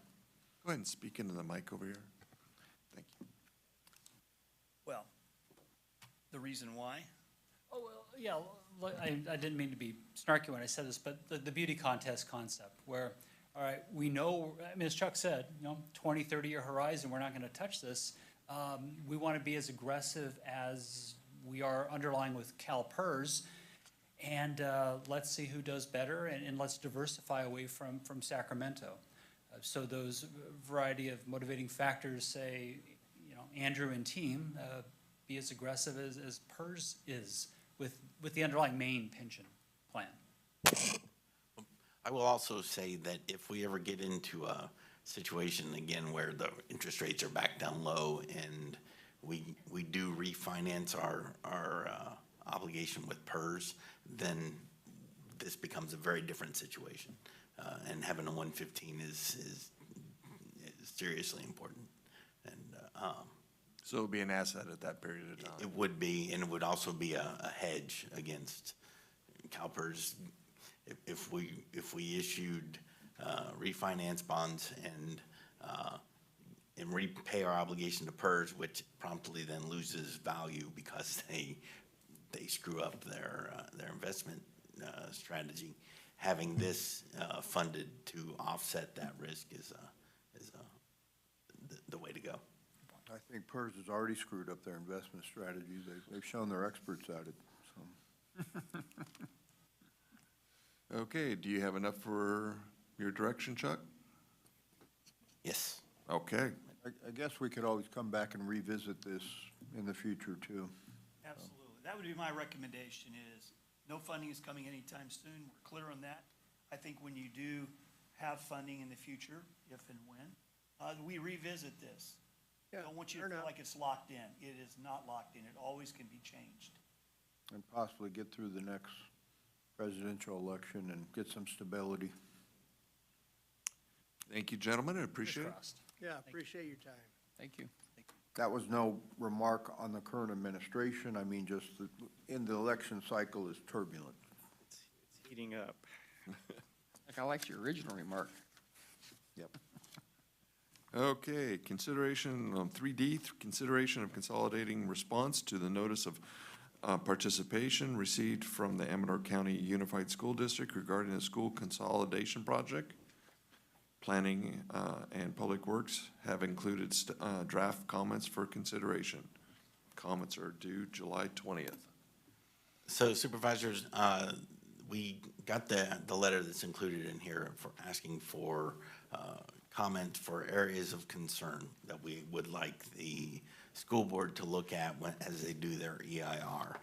Go ahead and speak into the mic over here. Thank you. Well, the reason why? Oh, well, yeah, well, I didn't mean to be snarky when I said this, but the beauty contest concept where, all right, we know, I mean, as Chuck said, 20, 30-year horizon, we're not going to touch this. We want to be as aggressive as we are underlying with CalPERS, and let's see who does better, and let's diversify away from Sacramento. So those variety of motivating factors say, Andrew and team, be as aggressive as PERS is with the underlying main pension plan. I will also say that if we ever get into a situation again where the interest rates are back down low and we do refinance our obligation with PERS, then this becomes a very different situation. And having a 115 is seriously important. And So it would be an asset at that period of time? it would be, and it would also be a hedge against CalPERS. If we issued refinance bonds and repay our obligation to PERS, which promptly then loses value because they screw up their investment strategy, having this funded to offset that risk is the way to go. I think PERS has already screwed up their investment strategies. They've shown they're experts at it, so. Okay, do you have enough for your direction, Chuck? Yes. Okay. I guess we could always come back and revisit this in the future, too. Absolutely. That would be my recommendation is, no funding is coming anytime soon. We're clear on that. I think when you do have funding in the future, if and when, we revisit this. Yeah, I don't want you fair to feel enough. like it's locked in. It is not locked in. It always can be changed. And possibly get through the next presidential election and get some stability. Thank you, gentlemen, I appreciate it. Yeah, appreciate your time. Thank you. That was no remark on the current administration. I mean, just in the election cycle is turbulent. It's heating up. Like, I liked your original remark. Yep. Okay, consideration on 3D, consideration of consolidating response to the notice of participation received from the Amador County Unified School District regarding the school consolidation project. Planning and Public Works have included draft comments for consideration. Comments are due July 20th. So Supervisors, we got the letter that's included in here for asking for comment for areas of concern that we would like the school board to look at as they do their EIR.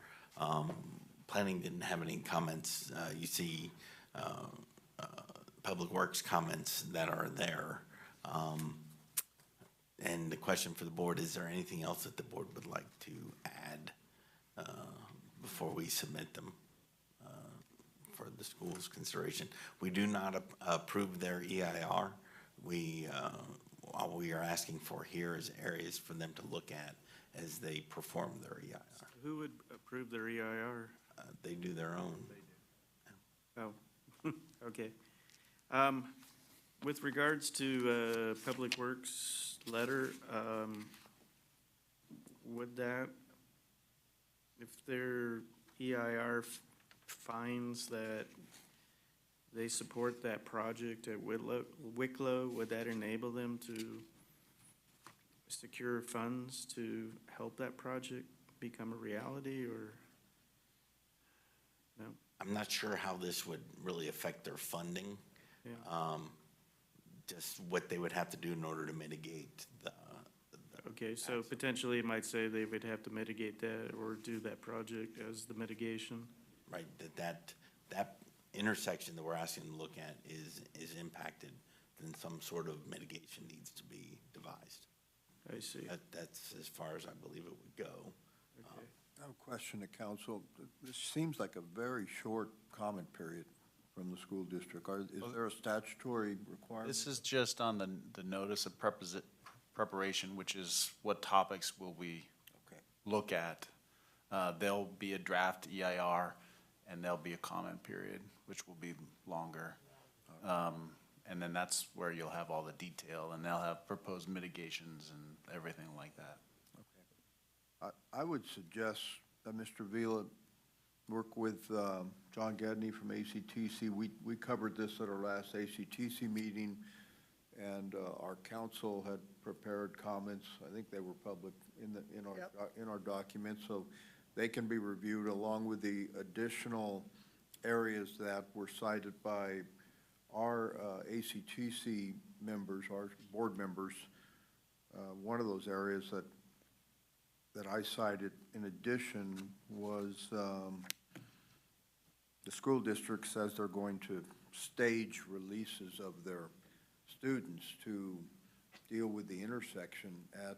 Planning didn't have any comments. You see Public Works comments that are there. And the question for the board, is there anything else that the board would like to add before we submit them for the school's consideration? We do not approve their EIR. All we are asking for here is areas for them to look at as they perform their EIR. Who would approve their EIR? They do their own. Oh, okay. With regards to Public Works letter, would that, if their EIR finds that they support that project at Wicklow, would that enable them to secure funds to help that project become a reality, or no? I'm not sure how this would really affect their funding. Yeah. Just what they would have to do in order to mitigate the. Okay, so potentially it might say they would have to mitigate that or do that project as the mitigation. Right, that intersection that we're asking them to look at is impacted, then some sort of mitigation needs to be devised. I see. That's as far as I believe it would go. Okay. I have a question to council. This seems like a very short comment period from the school district. Is there a statutory requirement? This is just on the notice of preparation, which is what topics will we look at. There'll be a draft EIR, and there'll be a comment period, which will be longer. And then that's where you'll have all the detail, and they'll have proposed mitigations and everything like that. I would suggest that Mr. Vila work with John Gedney from ACTC. We covered this at our last ACTC meeting, and our council had prepared comments. I think they were public in our documents, so they can be reviewed along with the additional areas that were cited by our ACTC members, our board members. One of those areas that I cited in addition was the school district says they're going to stage releases of their students to deal with the intersection at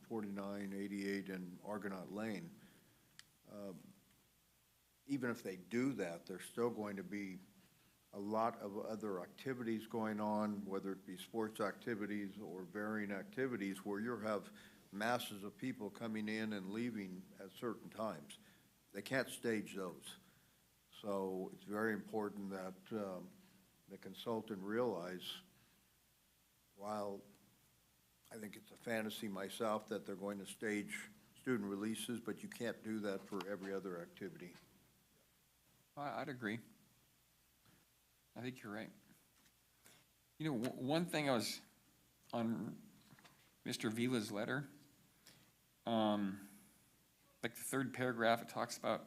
4988 and Argonaut Lane. Even if they do that, there's still going to be a lot of other activities going on, whether it be sports activities or varying activities, where you'll have masses of people coming in and leaving at certain times. They can't stage those. So it's very important that the consultant realize, while I think it's a fantasy myself that they're going to stage student releases, but you can't do that for every other activity. I'd agree. I think you're right. You know, one thing I was on Mr. Vila's letter. Like the third paragraph, it talks about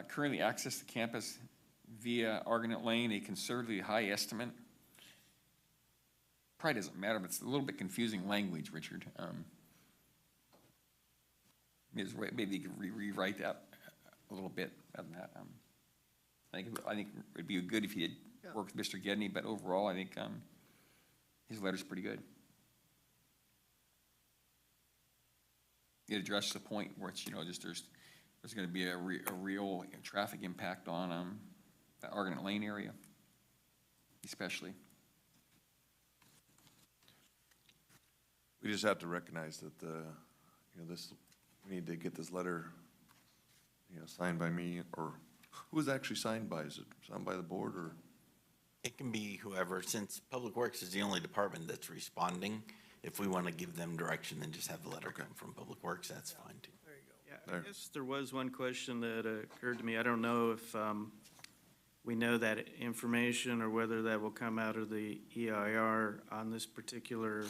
currently access to campus via Argonaut Lane, a conservatively high estimate. Probably doesn't matter, but it's a little bit confusing language, Richard. Maybe you could rewrite that a little bit on that. I think it'd be good if you did work with Mr. Gedney, but overall, I think his letter's pretty good. It addresses the point where it's, just there's going to be a real traffic impact on the Argonaut Lane area, especially. We just have to recognize that we need to get this letter, signed by me, or who is it actually signed by? Is it signed by the board, or? It can be whoever, since Public Works is the only department that's responding. If we want to give them direction, then just have the letter come from Public Works, that's fine too. There you go. Yeah, I guess there was one question that occurred to me. I don't know if we know that information or whether that will come out of the EIR on this particular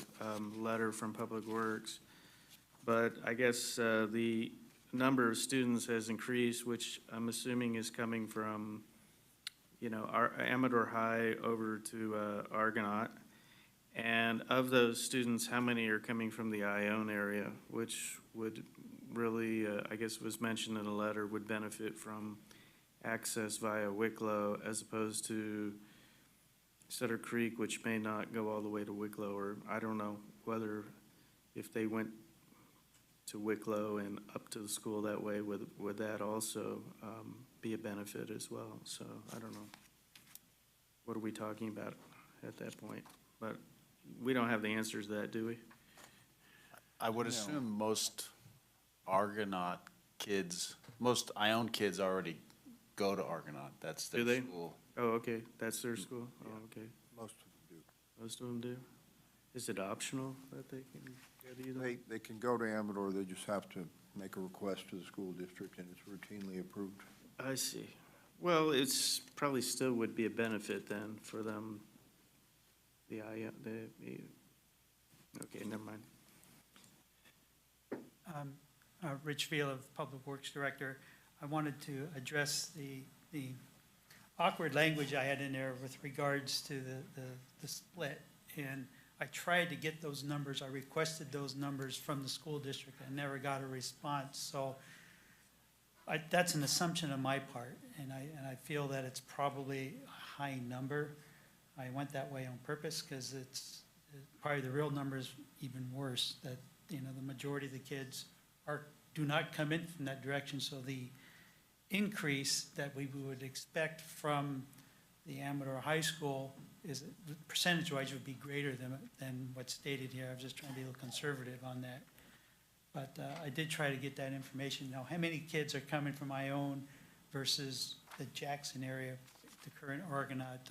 letter from Public Works. But I guess the number of students has increased, which I'm assuming is coming from, our Amador High over to Argonaut. And of those students, how many are coming from the Ione area, which would really, I guess was mentioned in a letter, would benefit from access via Wicklow as opposed to Sutter Creek, which may not go all the way to Wicklow, or I don't know whether if they went to Wicklow and up to the school that way, would that also be a benefit as well? So I don't know. What are we talking about at that point? But we don't have the answers to that, do we? I would assume most Argonaut kids, most Ione kids already go to Argonaut. That's their Do they? school. Oh, okay, that's their school? Oh, okay. Most of them do. Most of them do? Is it optional that they can get either? They can go to Amador, they just have to make a request to the school district, and it's routinely approved. I see. Well, it's probably still would be a benefit then for them. Okay, never mind. Rich Veal of Public Works Director. I wanted to address the awkward language I had in there with regards to the split. And I tried to get those numbers. I requested those numbers from the school district. I never got a response. So that's an assumption on my part. And I feel that it's probably a high number. I went that way on purpose because it's probably the real number is even worse, that, the majority of the kids do not come in from that direction. So the increase that we would expect from the Amador High School is, percentage-wise, would be greater than what's stated here. I was just trying to be a little conservative on that. But I did try to get that information. Now, how many kids are coming from Ione versus the Jackson area, the current Argonaut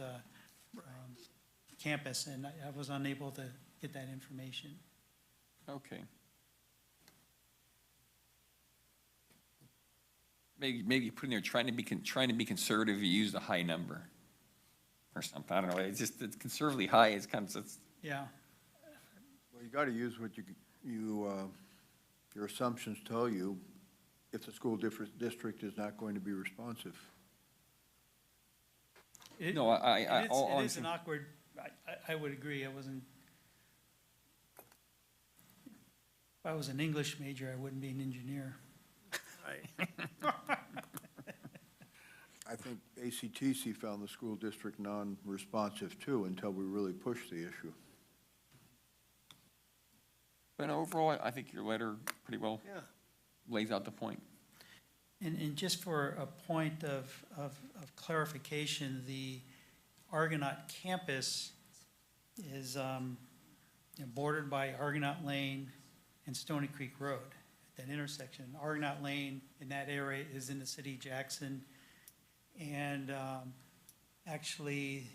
campus, and I was unable to get that information. Okay. Maybe put in there trying to be conservative. You use the high number or something. I don't know. It's conservatively high. It's kind of Yeah. Well, you gotta use what your assumptions tell you if the school district is not going to be responsive. It is an awkward, I would agree. If I was an English major, I wouldn't be an engineer. I think ACTC found the school district non-responsive too until we really pushed the issue. But overall, I think your letter pretty well lays out the point. And just for a point of clarification, the Argonaut campus is bordered by Argonaut Lane and Stony Creek Road. At that intersection, Argonaut Lane in that area is in the city of Jackson. And actually,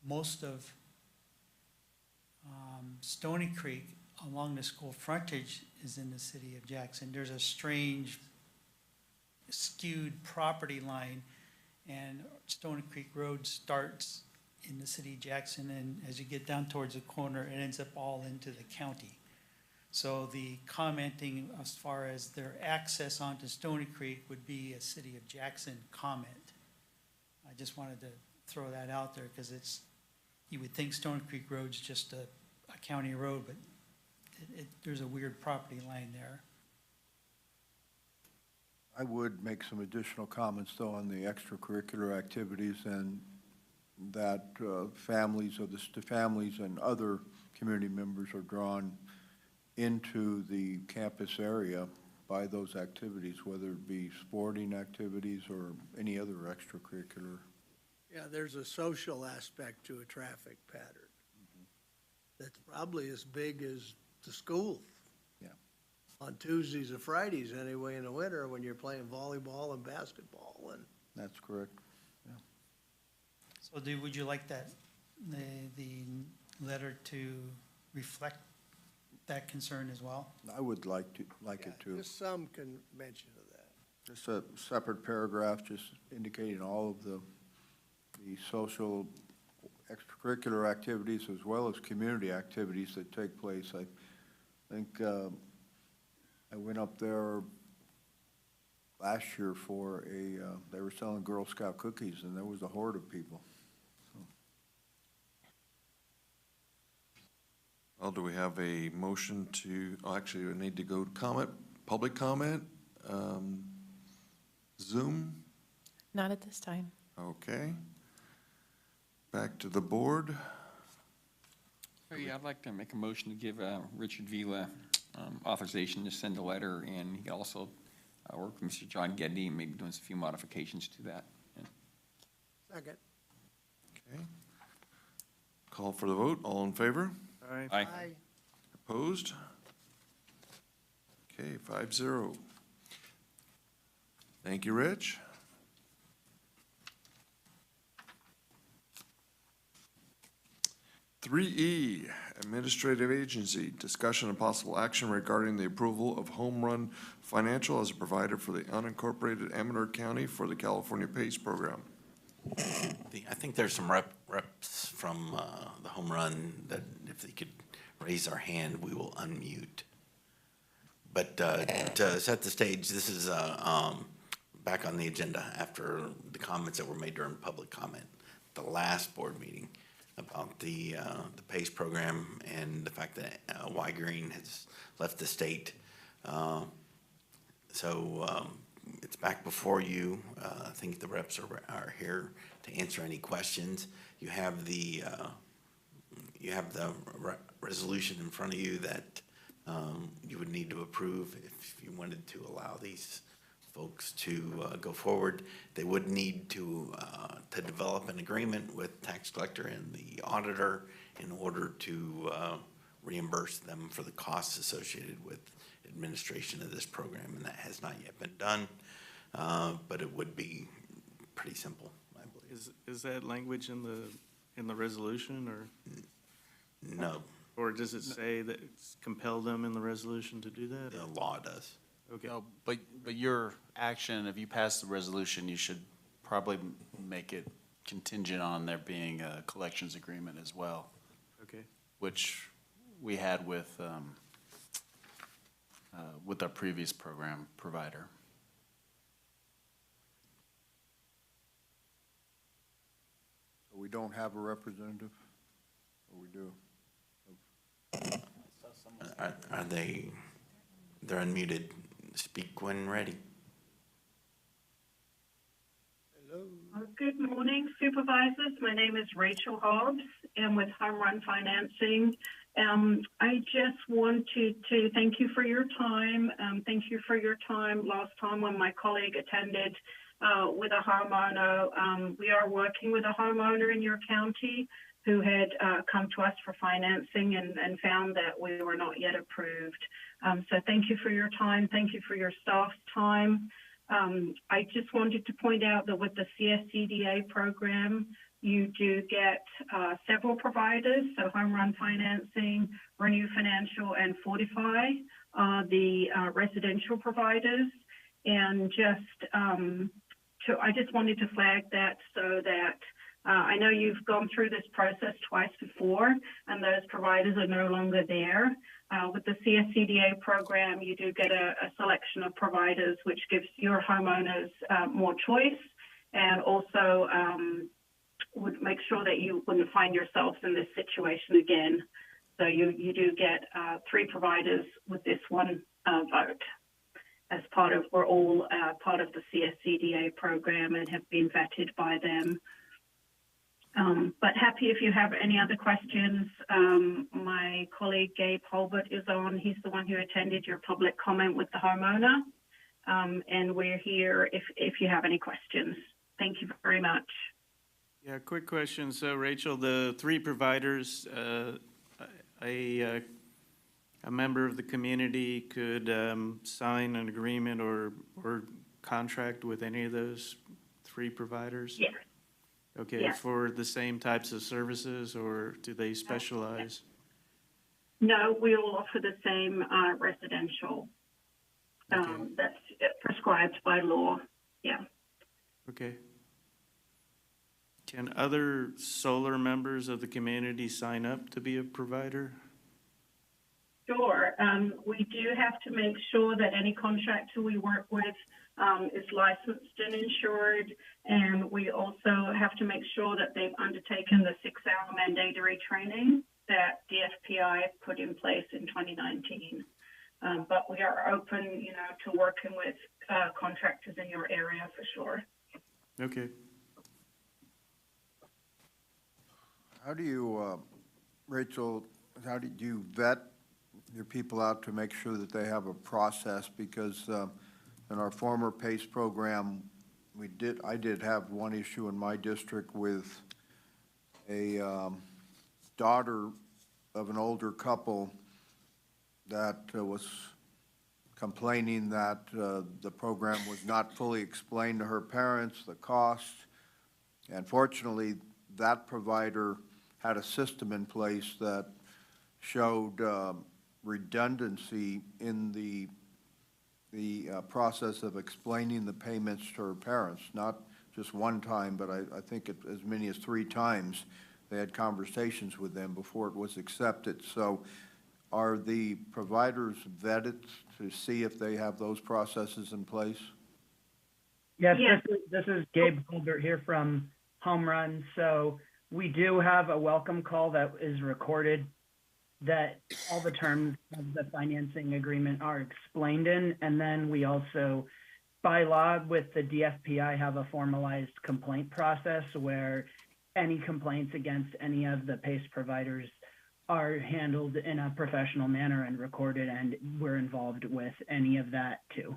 most of Stony Creek along the school frontage is in the city of Jackson. There's a strange skewed property line, and Stony Creek Road starts in the city of Jackson, and as you get down towards the corner, it ends up all into the county. So the commenting as far as their access onto Stony Creek would be a city of Jackson comment. I just wanted to throw that out there because it's, you would think Stony Creek Road's just a county road, but there's a weird property line there. I would make some additional comments, though, on the extracurricular activities and that families and other community members are drawn into the campus area by those activities, whether it be sporting activities or any other extracurricular. Yeah, there's a social aspect to a traffic pattern that's probably as big as the school. Yeah. On Tuesdays and Fridays anyway in the winter when you're playing volleyball and basketball and. That's correct. So would you like that, the letter to reflect that concern as well? I would like it to. Just some mention of that. Just a separate paragraph, just indicating all of the social extracurricular activities as well as community activities that take place. I think I went up there last year for they were selling Girl Scout cookies and there was a horde of people. Well, do we have a motion to, actually, we need to go to comment, public comment? Zoom? Not at this time. Okay. Back to the board. Yeah, I'd like to make a motion to give Richard Vila authorization to send a letter, and he can also work with Mr. John Gedney and maybe doing a few modifications to that. Second. Okay. Call for the vote. All in favor? Aye. Opposed? Okay, 5-0. Thank you, Rich. E, Administrative Agency, discussion and possible action regarding the approval of Home Run Financial as a provider for the unincorporated Amador County for the California PACE program. I think there's some reps from the home run that if they could raise our hand, we will unmute. But to set the stage, this is back on the agenda after the comments that were made during public comment, the last board meeting about the PACE program and the fact that Y Green has left the state. So it's back before you. I think the reps are here to answer any questions. You have the resolution in front of you that you would need to approve if you wanted to allow these folks to go forward. They would need to develop an agreement with tax collector and the auditor in order to reimburse them for the costs associated with administration of this program, and that has not yet been done, but it would be pretty simple, I believe. Is that language in the resolution, or? No. Or does it say that it's compel them in the resolution to do that? The law does. Okay. No, but your action, if you pass the resolution, you should probably make it contingent on there being a collections agreement as well. Okay. Which we had with our previous program provider. We don't have a representative, or we do? Are they, they're unmuted. Speak when ready. Good morning, Supervisors. My name is Rachel Hobbs. I'm with Home Run Financing. I just wanted to thank you for your time. Thank you for your time last time when my colleague attended with a homeowner. We are working with a homeowner in your county who had come to us for financing and found that we were not yet approved. So thank you for your time. Thank you for your staff's time. I just wanted to point out that with the CSCDA program, you do get several providers, so Home Run Financing, Renew Financial, and Fortify, the residential providers. And I just wanted to flag that so that I know you've gone through this process twice before, and those providers are no longer there. With the CSCDA program, you do get a selection of providers, which gives your homeowners more choice, and also would make sure that you wouldn't find yourselves in this situation again. So you do get 3 providers with this one vote. As part of, we're all part of the CSCDA program and have been vetted by them. But happy if you have any other questions. My colleague Gabe Holbert is on. He's the one who attended your public comment with the homeowner. And we're here if you have any questions. Thank you very much. Yeah, quick question. So Rachel, the 3 providers, a member of the community could sign an agreement or contract with any of those 3 providers? Yes. Okay, Yes. for the same types of services, or do they specialize? No, we will offer the same residential. That's prescribed by law. Yeah. Okay. Can other solar members of the community sign up to be a provider? Sure. We do have to make sure that any contractor we work with is licensed and insured, and we also have to make sure that they've undertaken the 6-hour mandatory training that DFPI put in place in 2019. But we are open, to working with contractors in your area for sure. Okay. How do you, Rachel, how do you vet your people out to make sure that they have a process? Because in our former PACE program, I did have one issue in my district with a daughter of an older couple that was complaining that the program was not fully explained to her parents, the cost. And fortunately, that provider had a system in place that showed redundancy in the process of explaining the payments to her parents, not just one time, but I think as many as 3 times they had conversations with them before it was accepted. So are the providers vetted to see if they have those processes in place? Yes, this is Gabe Holbert here from Home Run. So we do have a welcome call that is recorded that all the terms of the financing agreement are explained in. And then we also, by law with the DFPI, have a formalized complaint process where any complaints against any of the PACE providers are handled in a professional manner and recorded, and we're involved with any of that too.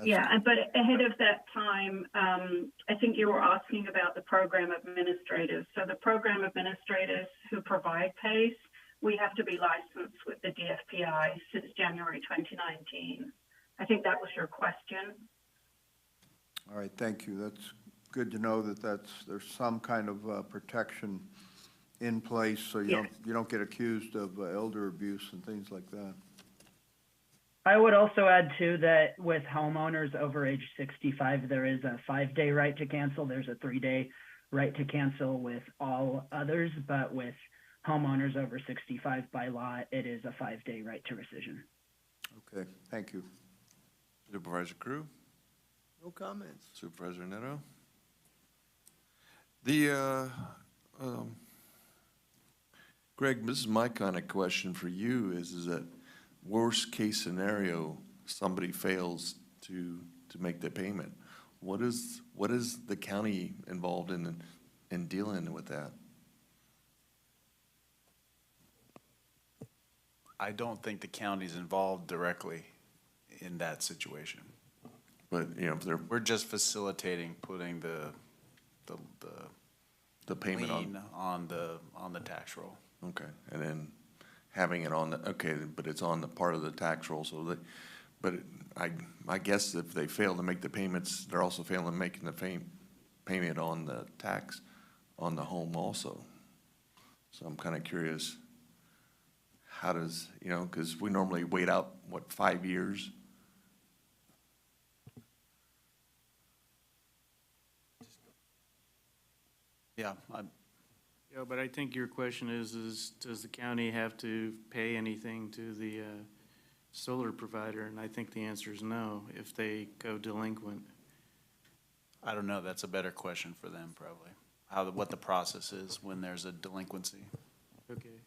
Yeah, but ahead of that time, I think you were asking about the program administrators. So the program administrators who provide PACE, we have to be licensed with the DFPI since January 2019. I think that was your question. All right, thank you. That's good to know that there's some kind of protection in place so you don't get accused of elder abuse and things like that. I would also add too that with homeowners over age 65, there is a 5-day right to cancel. There's a 3-day right to cancel with all others, but with homeowners over 65 by law, it is a 5-day right to rescission. Okay, thank you. Supervisor Crew? No comments. Supervisor Neto? Greg, this is my kind of question for you is that worst case scenario, somebody fails to make the payment. What is the county involved in dealing with that? I don't think the county's involved directly in that situation. But, we're just facilitating putting the payment lien on the tax roll. Okay, and then having it on but it's on the part of the tax roll, but I guess if they fail to make the payments, they're also failing making the payment on the tax on the home also. So I'm kind of curious, how does, because we normally wait out, 5 years? Yeah, Yeah, but I think your question is does the county have to pay anything to the solar provider? And I think the answer is no, if they go delinquent. I don't know, that's a better question for them, probably. What the process is when there's a delinquency. Okay.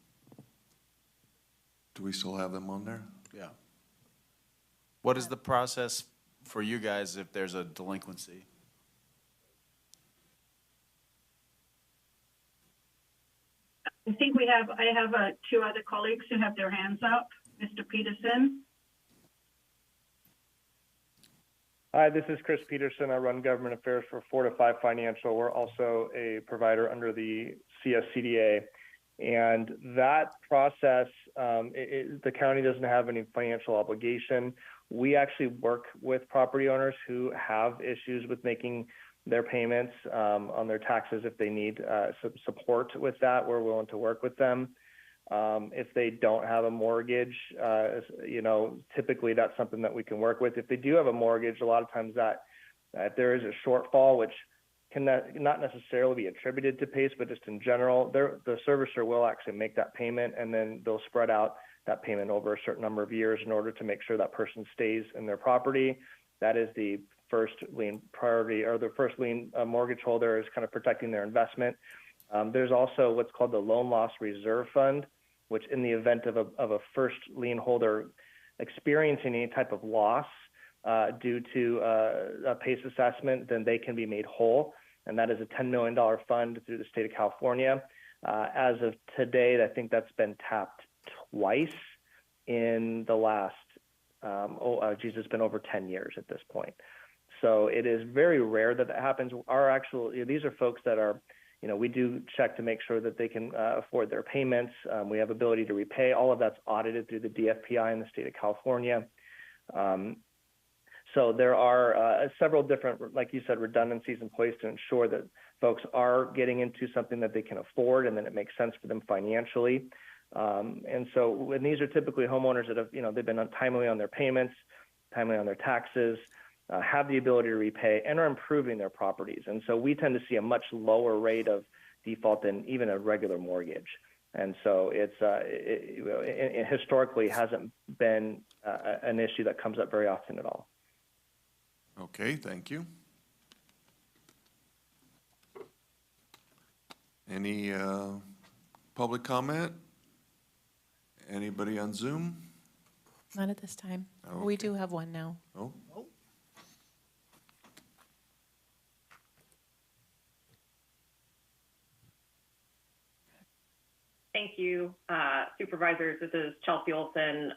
Do we still have them on there? Yeah. What is the process for you guys if there's a delinquency? I think I have two other colleagues who have their hands up. Mr. Peterson. Hi, this is Chris Peterson. I run government affairs for Fortify Financial. We're also a provider under the CSCDA. And that process, the county doesn't have any financial obligation. We actually work with property owners who have issues with making their payments on their taxes. If they need some support with that, we're willing to work with them. If they don't have a mortgage, typically that's something that we can work with. If they do have a mortgage, a lot of times that there is a shortfall, which can not necessarily be attributed to PACE, but just in general, the servicer will actually make that payment, and then they'll spread out that payment over a certain number of years in order to make sure that person stays in their property. That is the first lien priority, or the first lien mortgage holder is kind of protecting their investment. There's also what's called the Loan Loss Reserve Fund, which in the event of a first lien holder experiencing any type of loss due to a PACE assessment, then they can be made whole. And that is a $10 million fund through the state of California. As of today, I think that's been tapped twice in the last, it's been over 10 years at this point. So it is very rare that happens. These are folks that are, we do check to make sure that they can afford their payments. We have ability to repay. All of that's audited through the DFPI in the state of California. So there are several different, like you said, redundancies in place to ensure that folks are getting into something that they can afford and then it makes sense for them financially. And so when these are typically homeowners that have, they've been untimely on their payments, timely on their taxes, have the ability to repay and are improving their properties. And so we tend to see a much lower rate of default than even a regular mortgage. And so it historically hasn't been an issue that comes up very often at all. Okay, thank you. Any public comment? Anybody on Zoom? Not at this time. Okay. We do have one now. Oh, Thank you, Supervisors. This is Chelsea Olson,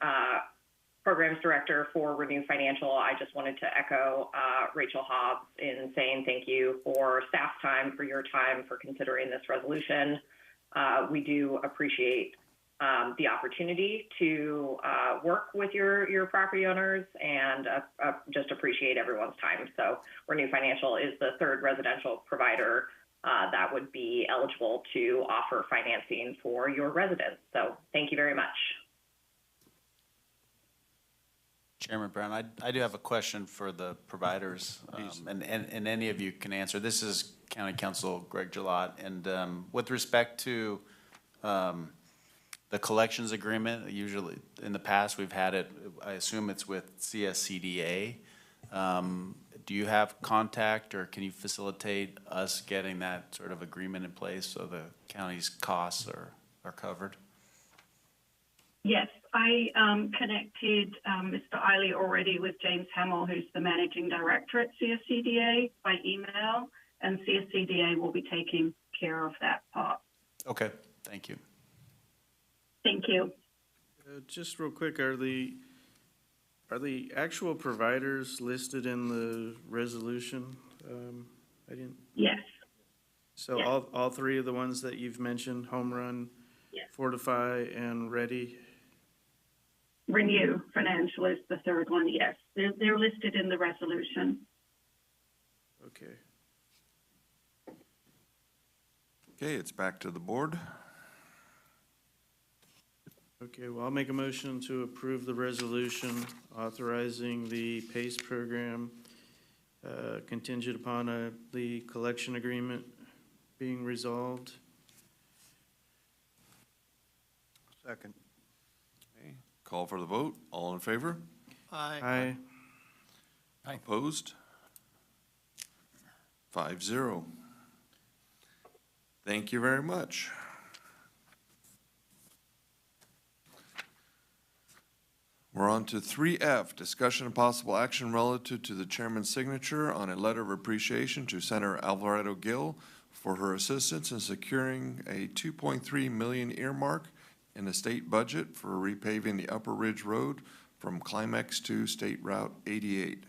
Programs Director for Renew Financial. I just wanted to echo Rachel Hobbs in saying thank you for staff's time, for your time, for considering this resolution. We do appreciate the opportunity to work with your property owners and just appreciate everyone's time. So Renew Financial is the third residential provider that would be eligible to offer financing for your residents. So thank you very much. Chairman Brown, I do have a question for the providers, and any of you can answer. This is County Counsel Greg Gillott, and with respect to the collections agreement, usually in the past we've had it, I assume it's with CSCDA. Do you have contact, or can you facilitate us getting that sort of agreement in place so the county's costs are covered? Yes, I connected Mr. Eiley already with James Hamill, who's the Managing Director at CSCDA, by email, and CSCDA will be taking care of that part. Okay, thank you. Thank you. Just real quick, are the actual providers listed in the resolution? I didn't. Yes. So yes. all three of the ones that you've mentioned, Home Run, yes. Fortify, and Ready? Renew Financial is the third one, yes. They're listed in the resolution. Okay. okay, it's back to the board. Okay, well, I'll make a motion to approve the resolution authorizing the PACE program contingent upon the collection agreement being resolved. Second. Okay, call for the vote. All in favor? Aye. Opposed? 5-0. Thank you very much. We're on to 3F, discussion and possible action relative to the chairman's signature on a letter of appreciation to Senator Alvarado Gil for her assistance in securing a $2.3 million earmark in the state budget for repaving the Upper Ridge Road from Climax to State Route 88.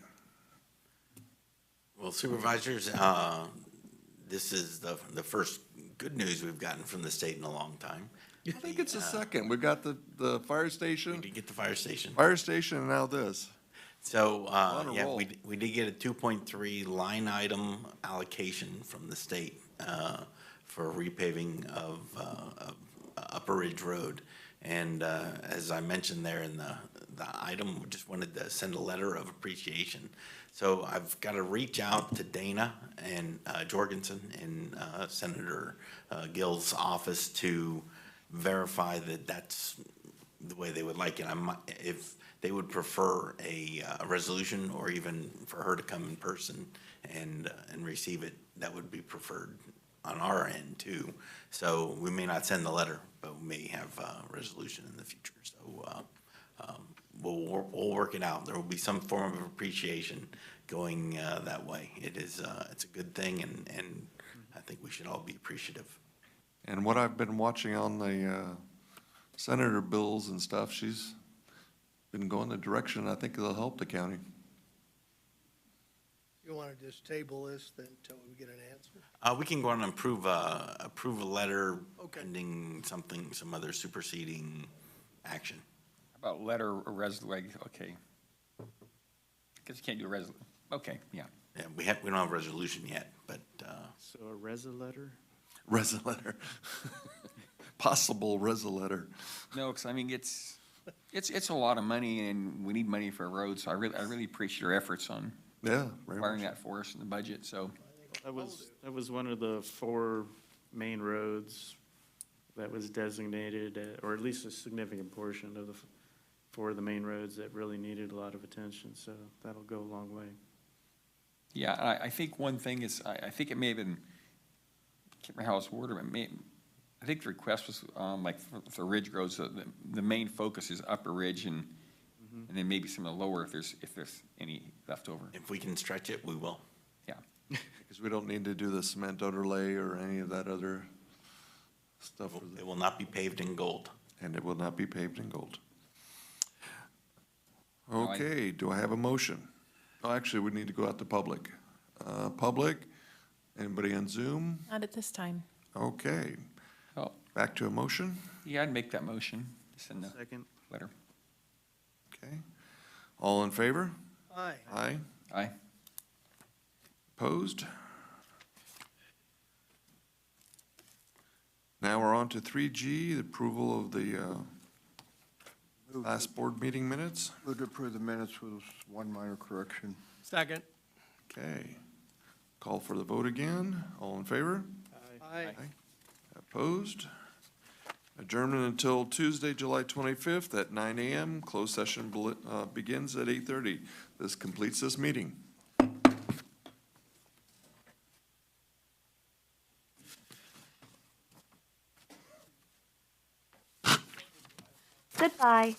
Well, Supervisors, this is the first good news we've gotten from the state in a long time. I think it's the second. We got the fire station. We did get the fire station. Fire station and now this. So, On a yeah, roll. we did get a 2.3 line item allocation from the state for repaving of Upper Ridge Road. And as I mentioned there in the item, we just wanted to send a letter of appreciation. So I've got to reach out to Dana and Jorgensen in Senator Gill's office to verify that that's the way they would like it. If they would prefer a resolution or even for her to come in person and receive it, that would be preferred on our end too. So we may not send the letter, but we may have a resolution in the future. So we'll work it out. There will be some form of appreciation going that way. It's a good thing, and I think we should all be appreciative. And what I've been watching on the senator bills and stuff, she's been going the direction I think it'll help the county. You want to just table this then until we get an answer? We can go on and approve a letter Okay. pending some other superseding action. How about letter or okay. Guess you can't do a resolution. Okay, yeah. Yeah, we don't have a resolution yet, but So a resa letter? Resa letter. Possible resa letter. No, because I mean, it's a lot of money and we need money for a road, so I really appreciate your efforts on Yeah, very acquiring much. that for us in the budget, so. That was one of the 4 main roads that was designated, or at least a significant portion of the 4 of the main roads that really needed a lot of attention, so that'll go a long way. Yeah, I think one thing is, I think it may have been, I can't remember how it's worded, but I think the request was, like, for Ridge Road, so the main focus is Upper Ridge and then maybe some of the lower if there's any left over. if we can stretch it, we will. Yeah. Because we don't need to do the cement underlay or any of that other stuff. It will not be paved in gold. And it will not be paved in gold. No, Okay, do I have a motion? Oh, actually, we need to go out to public. Public, anybody on Zoom? Not at this time. Okay, Oh, back to a motion, yeah, I'd make that motion, send the Second. letter. okay. All in favor? Aye. Aye. Aye. Opposed? Now we're on to 3G, the approval of the last board meeting minutes. Move to approve the minutes with one minor correction. Second. Okay. Call for the vote again. All in favor? Aye. Opposed? Adjournment until Tuesday, July 25th at 9 a.m. Closed session begins at 8:30. This completes this meeting. Goodbye.